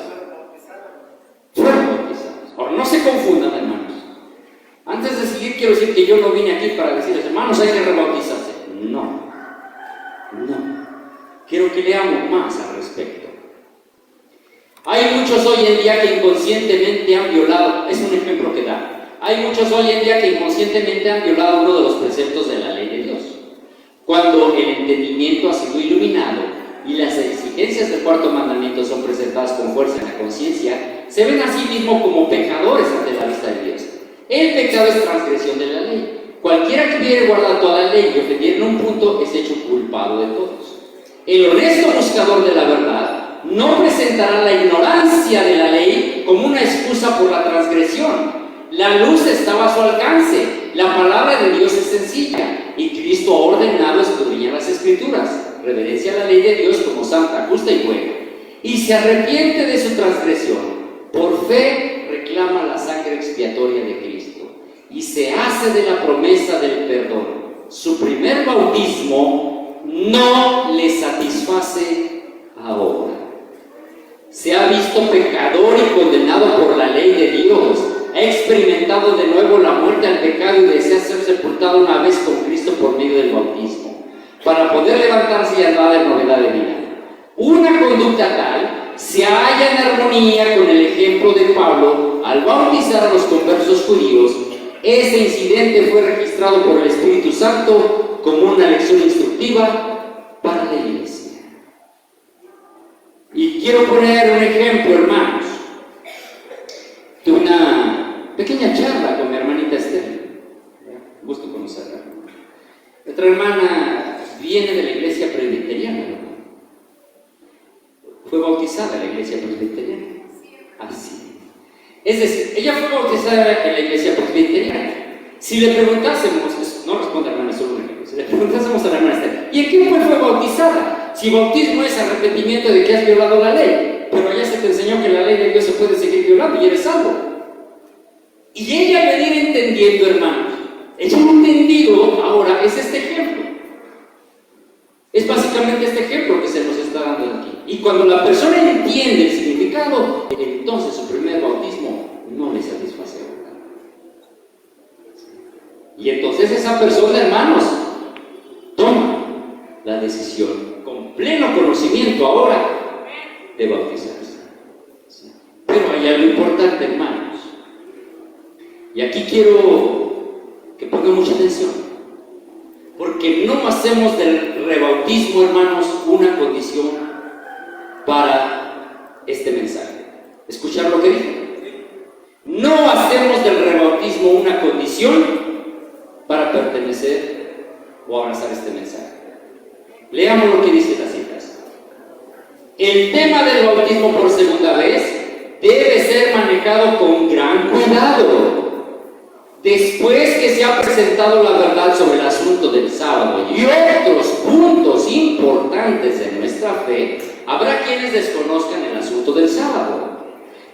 Ahora, no se confundan, hermanos. Antes de seguir, quiero decir que yo no vine aquí para decirles, hermanos, hay que rebautizarse. No. Quiero que leamos más al respecto. Hay muchos hoy en día que inconscientemente han violado, es un ejemplo que da. Hay muchos hoy en día que inconscientemente han violado uno de los preceptos de la ley de Dios. Cuando el entendimiento ha sido iluminado y las exigencias del cuarto mandamiento son presentadas con fuerza en la conciencia, se ven a sí mismos como pecadores ante la vista de Dios. El pecado es transgresión de la ley. Cualquiera que hubiere guardado toda la ley y ofendiera en un punto es hecho culpado de todos. El honesto buscador de la verdad no presentará la ignorancia de la ley como una excusa por la transgresión. La luz estaba a su alcance, la palabra de Dios es sencilla y Cristo ha ordenado escudriñar las Escrituras, reverencia a la ley de Dios como santa, justa y buena, y se arrepiente de su transgresión. Por fe reclama la sangre expiatoria de Cristo y se hace de la promesa del perdón. Su primer bautismo no le satisface ahora. Se ha visto pecador y condenado por la ley de Dios. Ha experimentado de nuevo la muerte al pecado y desea ser sepultado una vez con Cristo por medio del bautismo, para poder levantarse y andar en novedad de vida. Una conducta tal se halla en armonía con el ejemplo de Pablo al bautizar a los conversos judíos. Ese incidente fue registrado por el Espíritu Santo como una lección instructiva para la iglesia. Y quiero poner un ejemplo, hermanos, de una pequeña charla con mi hermanita Esther. Gusto conocerla. Otra hermana viene de la iglesia presbiteriana, ¿no? Fue bautizada en la iglesia presbiteriana. Así. Es decir, ella fue bautizada en la iglesia presbiteriana. Si le preguntásemos, no responde hermana, solo un ejemplo. Si le preguntásemos a la hermana Esther, ¿y en qué fue bautizada? Si bautismo es arrepentimiento de que has violado la ley, pero allá se te enseñó que la ley de Dios se puede seguir violando y eres salvo. Y ella venir entendiendo, hermanos, ella ha entendido ahora, es este ejemplo. Es básicamente este ejemplo que se nos está dando aquí. Y cuando la persona entiende el significado, entonces su primer bautismo no le satisface ahora. Y entonces esa persona, hermanos, toma la decisión con pleno conocimiento ahora de bautizarse. Pero hay algo importante, hermanos. Y aquí quiero que pongan mucha atención, porque no hacemos del rebautismo, hermanos, una condición para este mensaje. ¿Escucharon lo que dije? No hacemos del rebautismo una condición para pertenecer o abrazar este mensaje. Leamos lo que dice las citas. El tema del bautismo por segunda vez debe ser manejado con gran cuidado. Después que se ha presentado la verdad sobre el asunto del sábado y otros puntos importantes de nuestra fe, habrá quienes desconozcan el asunto del sábado.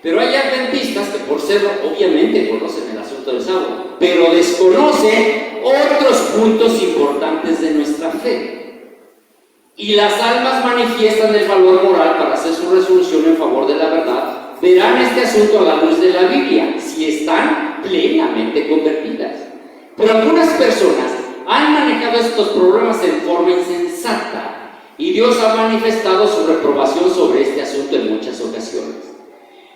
Pero hay adventistas que por ser, obviamente conocen el asunto del sábado, pero desconocen otros puntos importantes de nuestra fe. Y las almas manifiestan el valor moral para hacer su resolución en favor de la verdad. Verán este asunto a la luz de la Biblia, si están plenamente convertidas. Pero algunas personas han manejado estos problemas en forma insensata y Dios ha manifestado su reprobación sobre este asunto en muchas ocasiones.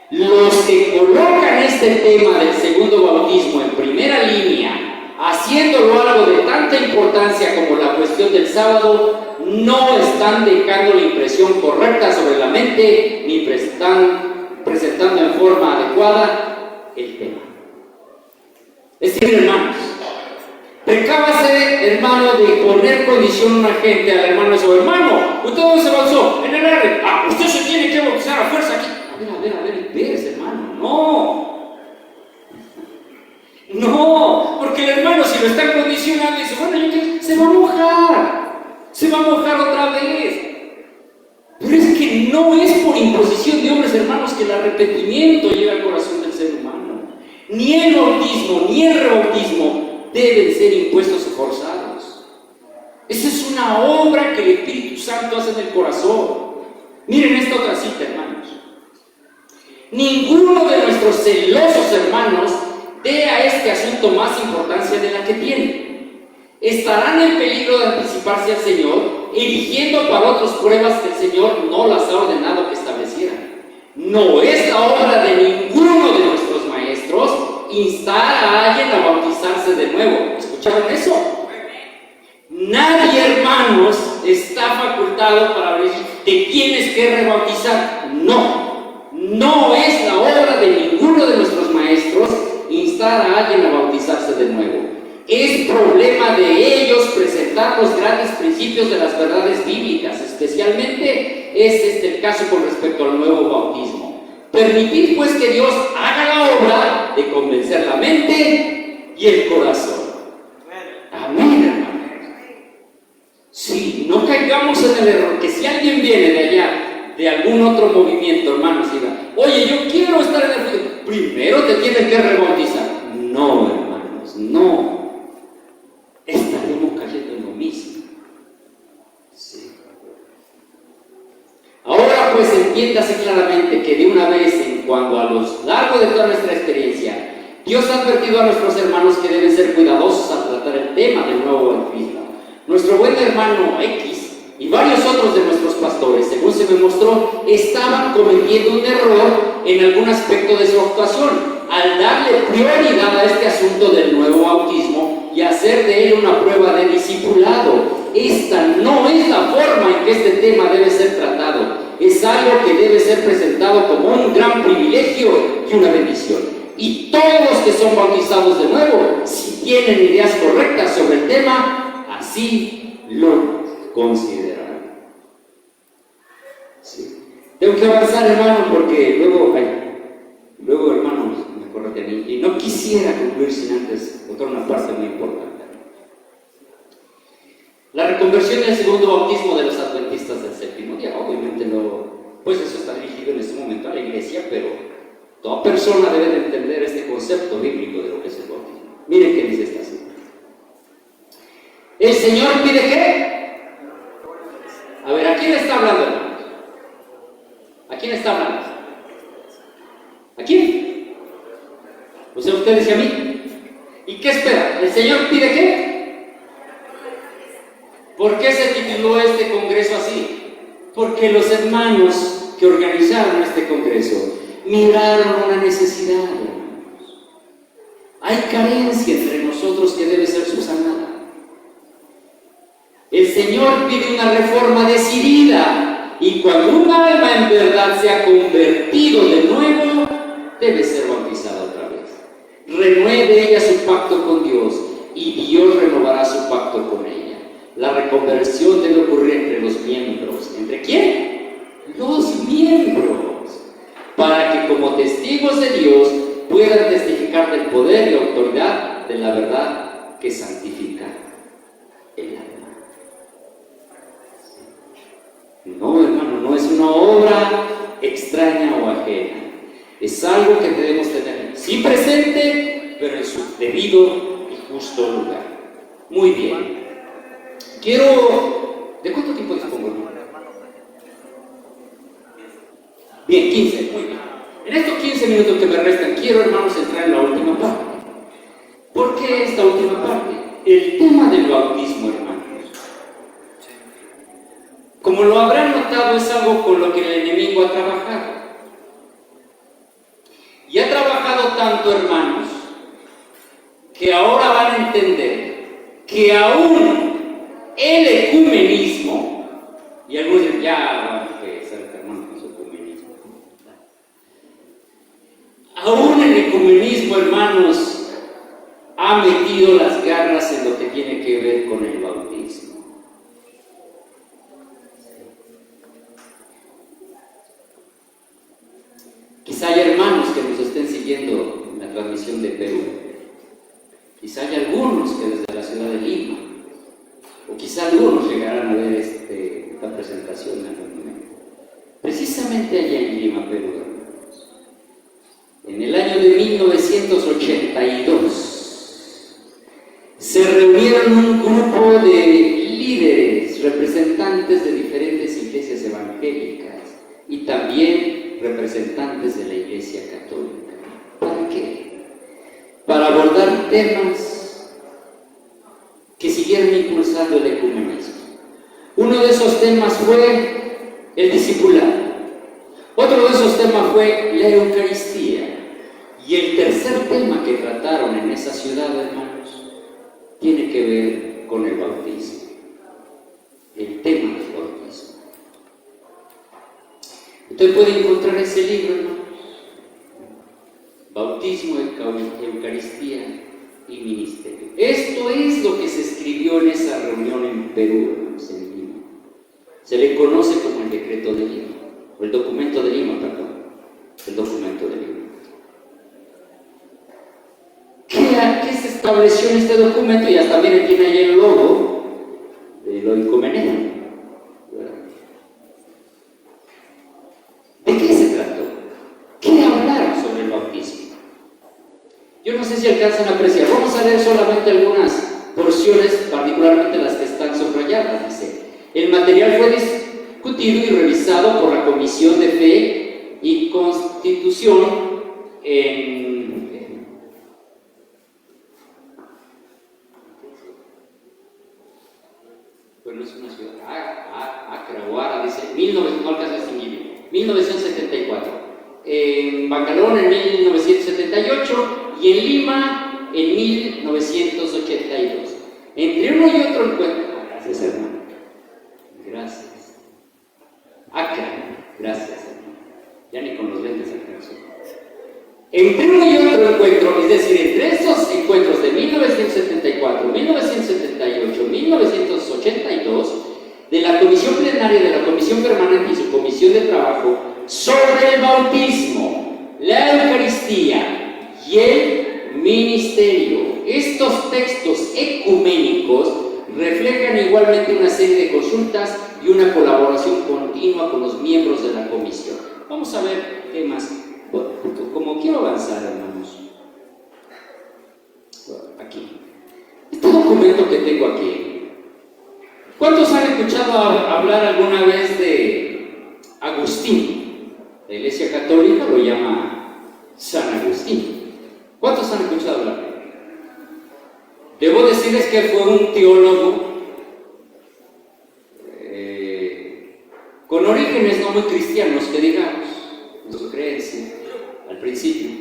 Los que colocan este tema del segundo bautismo en primera línea, haciéndolo algo de tanta importancia como la cuestión del sábado, no están dejando la impresión correcta sobre la mente ni están presentando en forma adecuada el tema. Es decir, hermanos, precábase, hermano, de poner condición a una gente, al hermano, su hermano, ¿usted dónde se bautizó? En el R. Usted se tiene que bautizar a fuerza aquí. A ver, espérese, hermano, no, porque el hermano, si lo están condicionando, dice, bueno, se va a mojar otra vez. Pero es que no es por imposición de hombres, hermanos, que el arrepentimiento llega al corazón del ser humano. Ni el bautismo, ni el rebautismo deben ser impuestos o forzados. Esa es una obra que el Espíritu Santo hace en el corazón. Miren esta otra cita, hermanos. Ninguno de nuestros celosos hermanos dé a este asunto más importancia de la que tiene. Estarán en peligro de anticiparse al Señor, erigiendo para otros pruebas que el Señor no las ha ordenado que establecieran. No es la obra de ninguno de nuestros maestros instar a alguien a bautizarse de nuevo. ¿Escucharon eso? Nadie, hermanos, está facultado para decir, te tienes que rebautizar. No es la obra de ninguno de nuestros maestros instar a alguien a bautizarse de nuevo. Es problema de ellos presentar los grandes principios de las verdades bíblicas, especialmente es el caso con respecto al nuevo bautismo. Permitid pues que Dios haga la obra de convencer la mente y el corazón. Amén, hermanos. Sí, no caigamos en el error que si alguien viene de allá, de algún otro movimiento, hermanos, diga, oye, yo quiero estar en el futuro, primero te tienes que rebautizar. No, hermanos, no. Estaremos cayendo en lo mismo. Sí. Ahora pues entiéndase claramente que de una vez en cuando a lo largo de toda nuestra experiencia, Dios ha advertido a nuestros hermanos que deben ser cuidadosos al tratar el tema del nuevo bautismo. Nuestro buen hermano X y varios otros de nuestros pastores, según se me mostró, estaban cometiendo un error en algún aspecto de su actuación al darle prioridad a este asunto del nuevo bautismo y hacer de él una prueba de discipulado. Esta no es la forma en que este tema debe ser tratado. Es algo que debe ser presentado como un gran privilegio y una bendición. Y todos los que son bautizados de nuevo, si tienen ideas correctas sobre el tema, así lo considerarán. Sí. Tengo que avanzar, hermano, porque luego hermanos, me corrigen. Y no quisiera concluir sin antes tocar una parte muy importante. La reconversión y el segundo bautismo de los adventistas del séptimo día, obviamente pues eso está dirigido en este momento a la iglesia, pero toda persona debe de entender este concepto bíblico de lo que es el bautismo. Miren qué dice esta cita. El Señor pide ¿qué? A ver, ¿a quién está hablando, hermanos? ¿A quién está hablando? ¿A quién? O sea, ustedes y a mí. ¿Y qué espera? ¿El Señor pide qué? ¿Por qué se tituló este congreso así? Porque los hermanos que organizaron este congreso miraron una necesidad, hermanos. Hay carencia entre nosotros que debe ser subsanada. El Señor pide una reforma decidida, y cuando un alma en verdad se ha convertido debe ser bautizada otra vez. Renueve ella su pacto con Dios y Dios renovará su pacto con ella. La reconversión debe ocurrir entre los miembros. ¿Entre quién? Los miembros. Para que como testigos de Dios puedan testificar del poder y autoridad de la verdad que santifica el alma. No, hermano, no es una obra extraña o ajena. Es algo que debemos tener sí presente, pero en su debido y justo lugar. Muy bien. ¿De cuánto tiempo dispongo, hermano? Bien, 15, muy bien. En estos 15 minutos que me restan, quiero, hermanos, entrar en la última parte. ¿Por qué esta última parte? El tema del bautismo, hermanos. Como lo habrán notado, es algo con lo que el enemigo ha trabajado. Y ha trabajado tanto, hermanos, que ahora van a entender que aún el ecumenismo, y algunos dicen, ya, hermano, con su ecumenismo. Aún el ecumenismo, hermanos, ha metido las garras en lo que tiene que ver con el bautismo. Quizá hay hermanos que nos estén siguiendo en la transmisión de Perú. Quizá hay algunos que desde la ciudad de Lima, o quizá algunos llegarán a ver esta presentación en algún momento. Precisamente allá en Lima, Perú, hermanos, en el año de 1982, se reunieron un grupo de líderes, representantes de diferentes iglesias evangélicas y también representantes de la Iglesia Católica. ¿Para qué? Para abordar temas que siguieron impulsando el ecumenismo. Uno de esos temas fue el discipulado. Otro de esos temas fue la Eucaristía. Y el tercer tema que trataron en esa ciudad, hermanos, tiene que ver con el bautismo. El tema del bautismo. Usted puede encontrar ese libro, hermanos. Bautismo, Eucaristía y Ministerio. Esto es lo que se escribió en esa reunión en Perú, hermanos, en Lima. Se le conoce como el decreto de Lima, o el documento de Lima, perdón. El documento de Lima. ¿Qué se estableció en este documento? Y hasta también tiene ahí el logo de lo ecuménico. ¿De qué se trató? ¿Qué hablaron sobre el bautismo? Yo no sé si alcanzan a apreciar. Vamos a leer solamente algunas porciones, particularmente las que están subrayadas. Dice: el material fue discutido y revisado por la Comisión de Fe y Constitución bueno, es una ciudad, Acrahuara, dice, no alcanza a distinguir, 1974. En Bancalón en 1978 y en Lima en 1982. Entre uno y otro encuentro. Gracias, hermano. Gracias. Gracias, hermano. Ya ni con los lentes alcanzó. Entre uno y otro encuentro, es decir, entre esos encuentros de 1974, 1978, 1982, de la Comisión Plenaria, de la Comisión Permanente y su Comisión de Trabajo, sobre el bautismo, la Eucaristía y el Ministerio. Estos textos ecuménicos reflejan igualmente una serie de consultas y una colaboración continua con los miembros de la Comisión. Vamos a ver qué más. Como quiero avanzar, hermanos, aquí, este documento que tengo aquí, ¿cuántos han escuchado hablar alguna vez de Agustín? La Iglesia Católica lo llama San Agustín. ¿Cuántos han escuchado hablar? Debo decirles que fue un teólogo con orígenes no muy cristianos, que digamos, en su creencia al principio,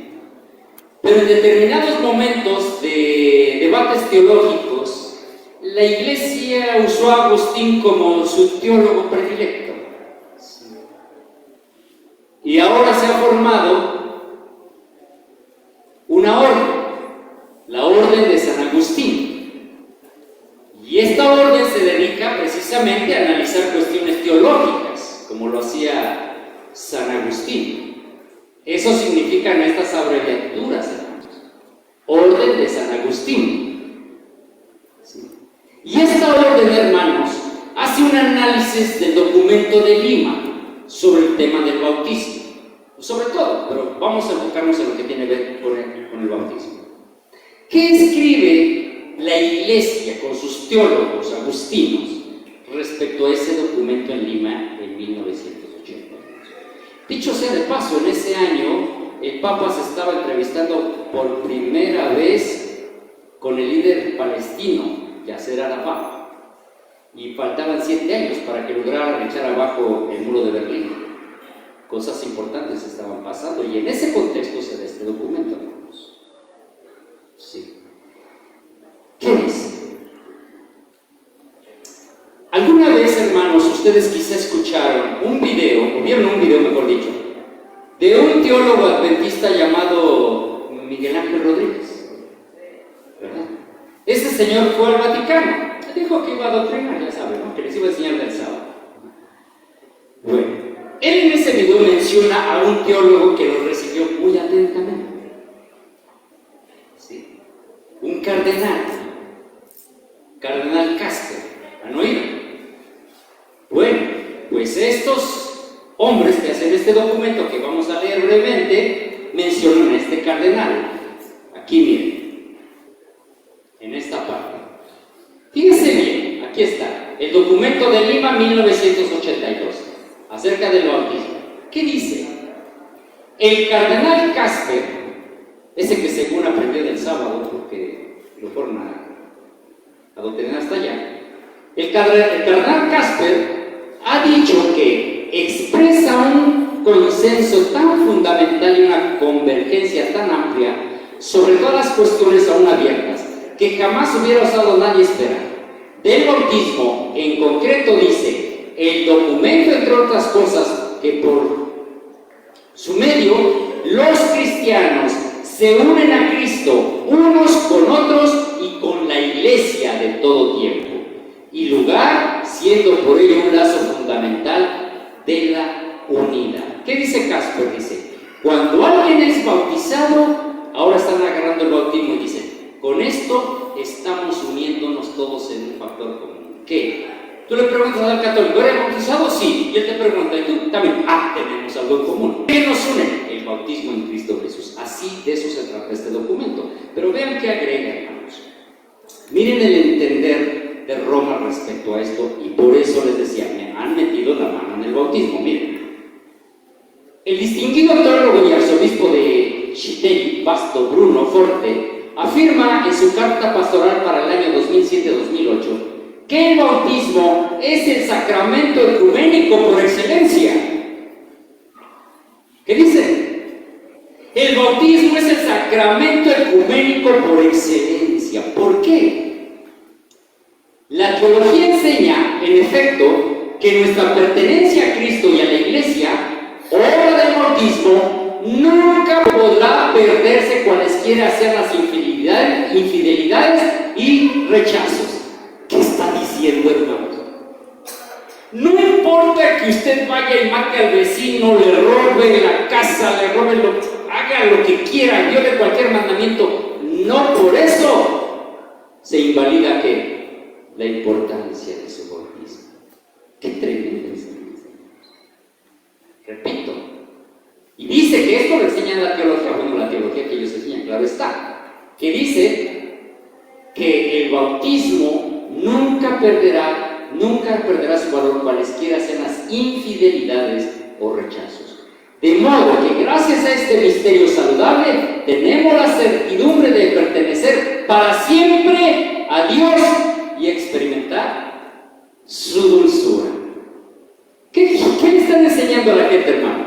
pero en determinados momentos de debates teológicos, la Iglesia usó a Agustín como su teólogo predilecto. Y ahora se ha formado San Agustín. Eso significan estas abreviaturas, hermanos. Orden de San Agustín. ¿Sí? Y esta orden, hermanos, hace un análisis del documento de Lima sobre el tema del bautismo. Sobre todo, pero vamos a enfocarnos en lo que tiene que ver con el bautismo. ¿Qué escribe la Iglesia con sus teólogos agustinos respecto a ese documento en Lima en 1980? Dicho sea de paso, en ese año el Papa se estaba entrevistando por primera vez con el líder palestino, Yasser Arafat, y faltaban 7 años para que lograran echar abajo el muro de Berlín. Cosas importantes estaban pasando, y en ese contexto se da este documento, hermanos. Sí. ¿Qué dice? Alguna vez, hermanos, ustedes quizá escucharon un video, o vieron un video, mejor dicho, de un teólogo adventista llamado Miguel Ángel Rodríguez, ¿verdad? Este señor fue al Vaticano, dijo que iba a adoctrinar, ya saben, ¿no? Que les iba a enseñar del sábado. Bueno, él en ese video menciona a un teólogo que lo recibió muy atentamente. ¿Sí? Un cardenal Casper, ¿han oído? Bueno, pues estos hombres que hacen este documento que vamos a leer brevemente mencionan a este cardenal. Aquí miren, en esta parte. Fíjense bien, aquí está, el documento de Lima 1982, acerca del bautismo. ¿Qué dice? El cardenal Casper, ese que según aprendió del sábado, porque lo fueron a doctrinar hasta allá, el cardenal Casper ha dicho que expresa un consenso tan fundamental y una convergencia tan amplia sobre todas las cuestiones aún abiertas que jamás hubiera osado nadie esperar. Del bautismo, en concreto, dice el documento, entre otras cosas, que por su medio los cristianos se unen a Cristo unos con otros y con la Iglesia de todo tiempo y lugar, siendo por ello un lazo fundamental de la unidad. ¿Qué dice Casper? Dice, cuando alguien es bautizado, ahora están agarrando el bautismo y dicen, con esto estamos uniéndonos todos en un factor común. ¿Qué? Tú le preguntas al católico, ¿eres bautizado? Sí. Y él te pregunta, ¿y tú? También. Tenemos algo en común. ¿Qué nos une? El bautismo en Cristo Jesús. Así, de eso se trata este documento. Pero vean qué agrega, hermanos. Miren el entender de Roma respecto a esto, y por eso les decía, me han metido la mano en el bautismo. Miren. El distinguido teólogo y arzobispo de Scitelli, Vasto Bruno Forte, afirma en su carta pastoral para el año 2007-2008 que el bautismo es el sacramento ecuménico por excelencia. ¿Qué dice? El bautismo es el sacramento ecuménico por excelencia. ¿Por qué? La teología enseña, en efecto, que nuestra pertenencia a Cristo y a la Iglesia, obra del bautismo, nunca podrá perderse cualesquiera sean las infidelidades y rechazos. ¿Qué está diciendo, hermanos? No importa que usted vaya y mate al vecino, le robe la casa, le robe haga lo que quiera, viole cualquier mandamiento, no por eso se invalida ¿qué? La importancia de su bautismo. Qué tremendo es. Repito, y dice que esto lo enseña la teología, bueno, la teología que ellos enseñan, claro está, que dice que el bautismo nunca perderá su valor cualesquiera sean las infidelidades o rechazos. De modo que gracias a este misterio saludable tenemos la certidumbre de pertenecer para siempre a Dios y experimentar su dulzura. ¿Qué le están enseñando a la gente, hermano?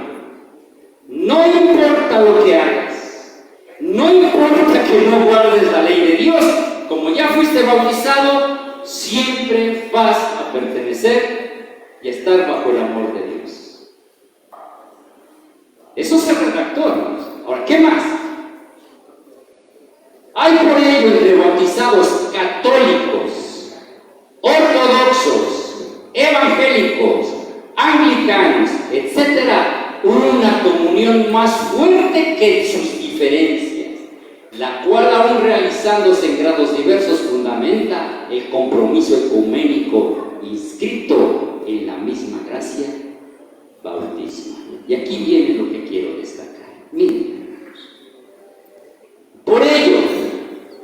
No importa lo que hagas, no importa que no guardes la ley de Dios, como ya fuiste bautizado, siempre vas a pertenecer y estar bajo el amor de Dios. Eso se redactó, hermanos. Ahora, ¿qué más? Hay por ello entre bautizados católicos, ortodoxos, evangélicos, anglicanos, etc., unión más fuerte que sus diferencias, la cual, aún realizándose en grados diversos, fundamenta el compromiso ecuménico inscrito en la misma gracia bautismal. Y aquí viene lo que quiero destacar. Miren, por ello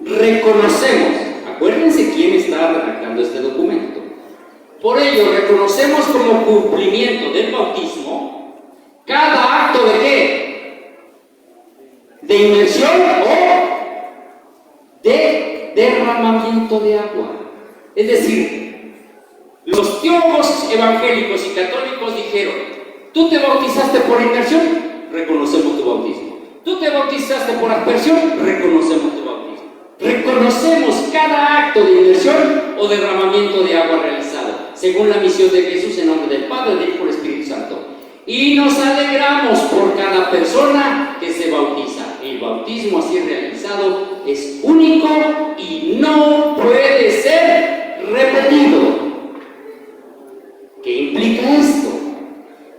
reconocemos, acuérdense quién está redactando este documento, por ello reconocemos como cumplimiento del bautismo cada acto de ¿qué? De inmersión o de derramamiento de agua. Es decir, los teólogos evangélicos y católicos dijeron: tú te bautizaste por inmersión, reconocemos tu bautismo. Tú te bautizaste por aspersión, reconocemos tu bautismo. Reconocemos cada acto de inmersión o derramamiento de agua realizado, según la misión de Jesús, en nombre del Padre, del Hijo y del Espíritu Santo. Y nos alegramos por cada persona que se bautiza. El bautismo así realizado es único y no puede ser repetido. ¿Qué implica esto?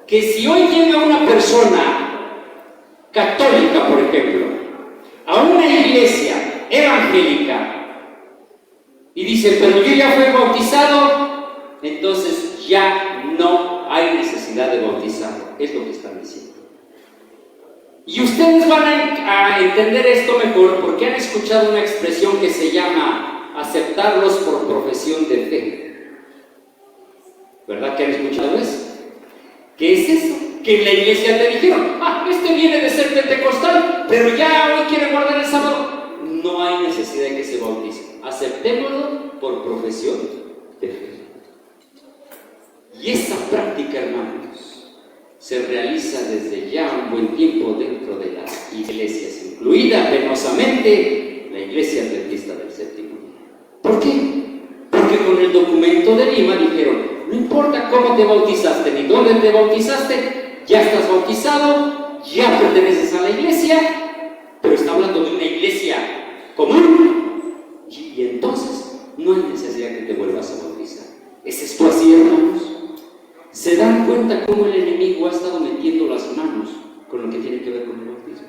Que si hoy llega una persona católica, por ejemplo, a una iglesia evangélica y dice: pero yo ya fui bautizado, entonces ya no hay necesidad de bautizarlo. Es lo que están diciendo. Y ustedes van a entender esto mejor porque han escuchado una expresión que se llama aceptarlos por profesión de fe. ¿Verdad que han escuchado eso? ¿Qué es eso? Que en la iglesia te dijeron: este viene de ser pentecostal, pero ya hoy quiere guardar el sábado. No hay necesidad de que se bautice. Aceptémoslo por profesión de fe. Y esa práctica, hermanos, se realiza desde ya un buen tiempo dentro de las iglesias, incluida penosamente la Iglesia Adventista del Séptimo Día. ¿Por qué? Porque con el documento de Lima dijeron: no importa cómo te bautizaste ni dónde te bautizaste, ya estás bautizado, ya perteneces a la iglesia, pero está hablando de una iglesia común, y entonces no hay necesidad que te vuelvas a bautizar. ¿Es esto así, hermanos? ¿Se dan cuenta cómo el enemigo ha estado metiendo las manos con lo que tiene que ver con el bautismo?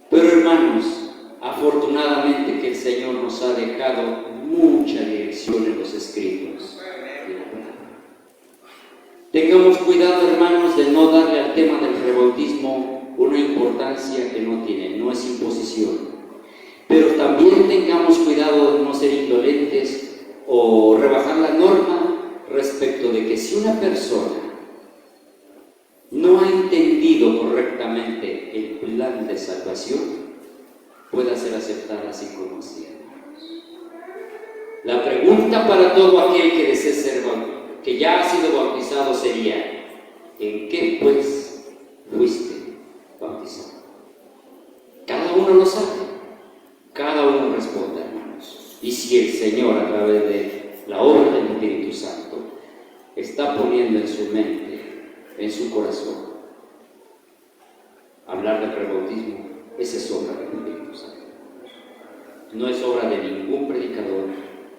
Pero, hermanos, afortunadamente que el Señor nos ha dejado mucha dirección en los escritos de la palabra. Tengamos cuidado, hermanos, de no darle al tema del rebautismo una importancia que no tiene. No es imposición. Pero también tengamos cuidado de no ser indolentes o rebajar la norma respecto de que si una persona no ha entendido correctamente el plan de salvación, pueda ser aceptada así como así. La pregunta para todo aquel que desee ser bautizado, que ya ha sido bautizado, sería: ¿en qué pues fuiste bautizado? Cada uno lo sabe, cada uno responde, hermanos. Y si el Señor, a través de la obra del Espíritu Santo, está poniendo en su mente, en su corazón, hablar del rebautismo, esa es obra del Espíritu Santo. No es obra de ningún predicador,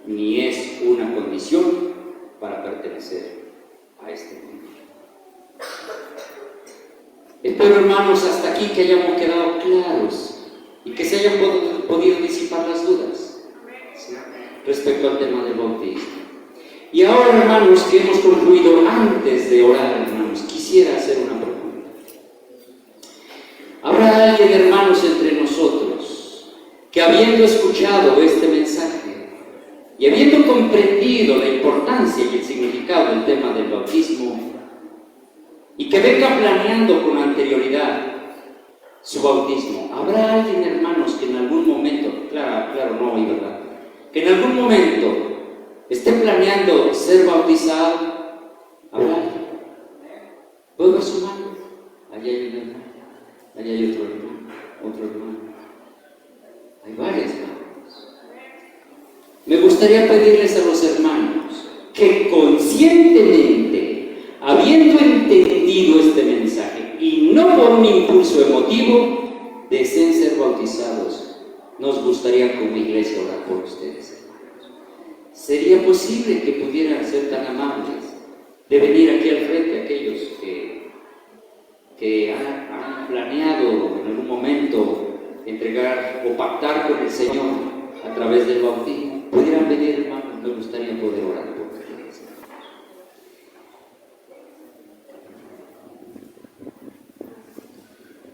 ni es una condición para pertenecer a este mundo. Espero, hermanos, hasta aquí que hayamos quedado claros y que se hayan podido disipar las dudas, ¿sí?, respecto al tema del bautismo. Y ahora, hermanos, que hemos concluido, antes de orar, hermanos, quisiera hacer una pregunta. ¿Habrá alguien, hermanos, entre nosotros que, habiendo escuchado este mensaje y habiendo comprendido la importancia y el significado del tema del bautismo, y que venga planeando con anterioridad su bautismo, habrá alguien, hermanos, que en algún momento, claro, no hay verdad, que en algún momento esté planeando ser bautizado? ¿Habrá alguien? ¿Puedo ver su mano? Allá hay un hermano, allá hay otro hermano. Hay varias manos. Me gustaría pedirles a los hermanos que conscientemente, habiendo entendido este mensaje y no por un impulso emotivo, deseen ser bautizados. Nos gustaría como iglesia orar por ustedes, hermanos. ¿Sería posible que pudieran ser tan amables de venir aquí al frente aquellos que que han planeado en algún momento entregar o pactar con el Señor a través del bautismo, pudieran venir, hermanos, me gustaría poder orar por ustedes.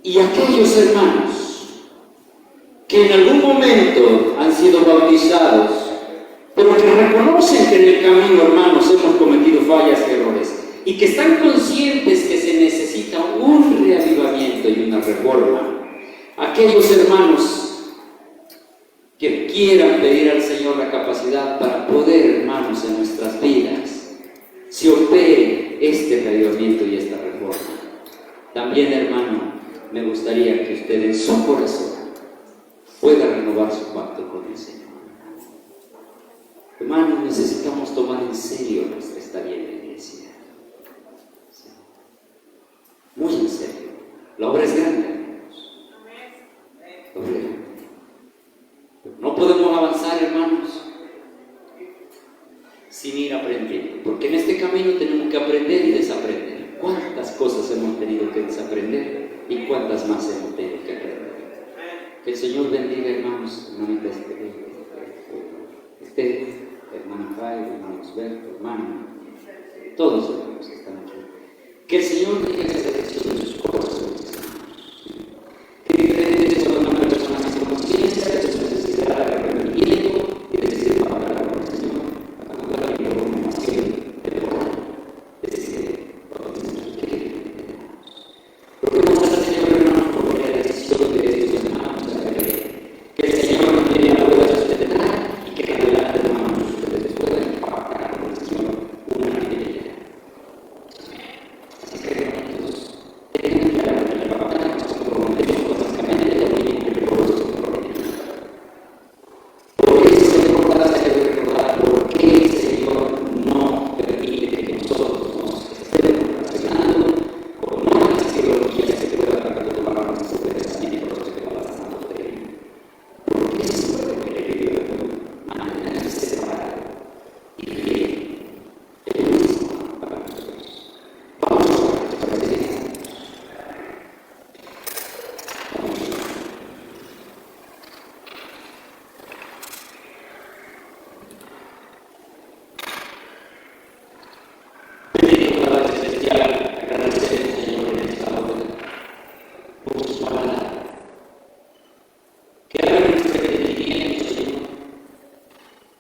Y aquellos hermanos que en algún momento han sido bautizados, pero que reconocen que en el camino, hermanos, hemos cometido fallas y errores, y que están conscientes que se necesita un reavivamiento y una reforma. Aquellos hermanos que quieran pedir al Señor la capacidad para poder, hermanos, en nuestras vidas se opere este reavivamiento y esta reforma. También, hermano, me gustaría que usted en su corazón pueda renovar su pacto con el Señor. Hermanos, necesitamos tomar en serio nuestra estadía en la iglesia. Muy en serio. La obra es grande, hermanos. La obra es grande. No podemos avanzar, hermanos, sin ir aprendiendo. Porque en este camino tenemos que aprender y desaprender. ¿Cuántas cosas hemos tenido que desaprender y cuántas más hemos tenido que aprender? Que el Señor bendiga, hermanos, hermanita hermano Jairo, hermano Osberto, hermano, todos los hermanos que están aquí. Que el Señor diga esta dirección de sus corazones. Que diferentes son una persona sin conciencia de su necesidad de arrepentimiento y de decir palabra con el Señor, a toda la información de moral, es decir, porque vamos a tener, hermanos, por la decisión de estos hermanos a creer. Que el Señor nos dé la pueda sustentar y que adelante, hermanos, ustedes puedan impactar con el Señor una fidelidad. Así que, hermanos, tengan claro que la batalla nos comprometemos básicamente lo mismo que todos nos comprometemos. Por eso es importante recordar por qué el Señor no permite que nosotros nos estemos relacionando con otras ideologías que puedan perturbar nuestros pensamientos que van pasando de él. Porque eso puede querer mantenerse separado y fiel, el mismo para nosotros. Vamos a orar para Dios. Bendito Padre Celestial, agradecemos, Señor, en esta hora por tus palabras, que abren nuestro entendimiento, Señor,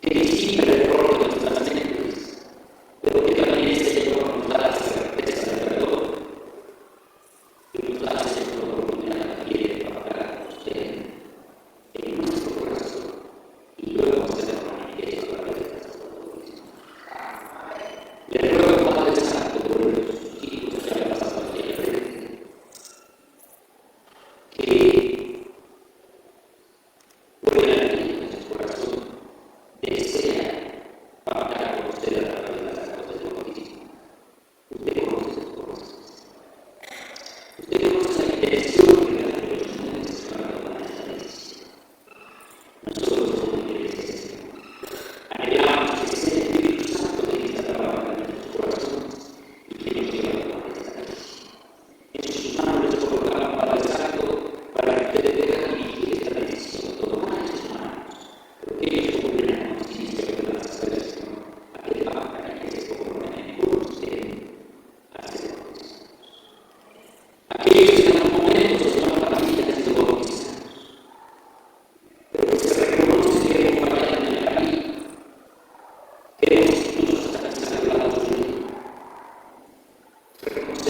que disipa el error de nuestras mentes, pero que también, Señor, nos da la certeza de perdón y nos da, Señor, la oportunidad también de trabajar con usted en nuestro corazón y luego hacer manifiesto a través de esta bautismo. Le ruego, Padre Santo, por nuestros hijos que han pasado aquí al frente, que puedan en su corazón desea hablar con usted a través de las aguas del bautismo. Usted conoce sus cosas. Usted conoce la intención que la religión es para tomar esta decisión. Nosotros como iglesia, Señor, anhelamos que sea el Espíritu Santo que está trabajando en nuestros corazones y que nos lleve a tomar esta decisión. En sus manos les colocamos, Padre Santo, para que ustedes puedan dirigir esta decisión, tomar en sus manos, pero que ellos cumplan la conciencia que van a hacer, Señor, a que trabajan y que se comprometen con usted a hacer bautizados. Aquellos que en algún momento, Señor, también han sido bautizados, pero que se reconoce que hemos fallado en el camino, que hemos incluso hasta que se ha hablado de él. Reconocemos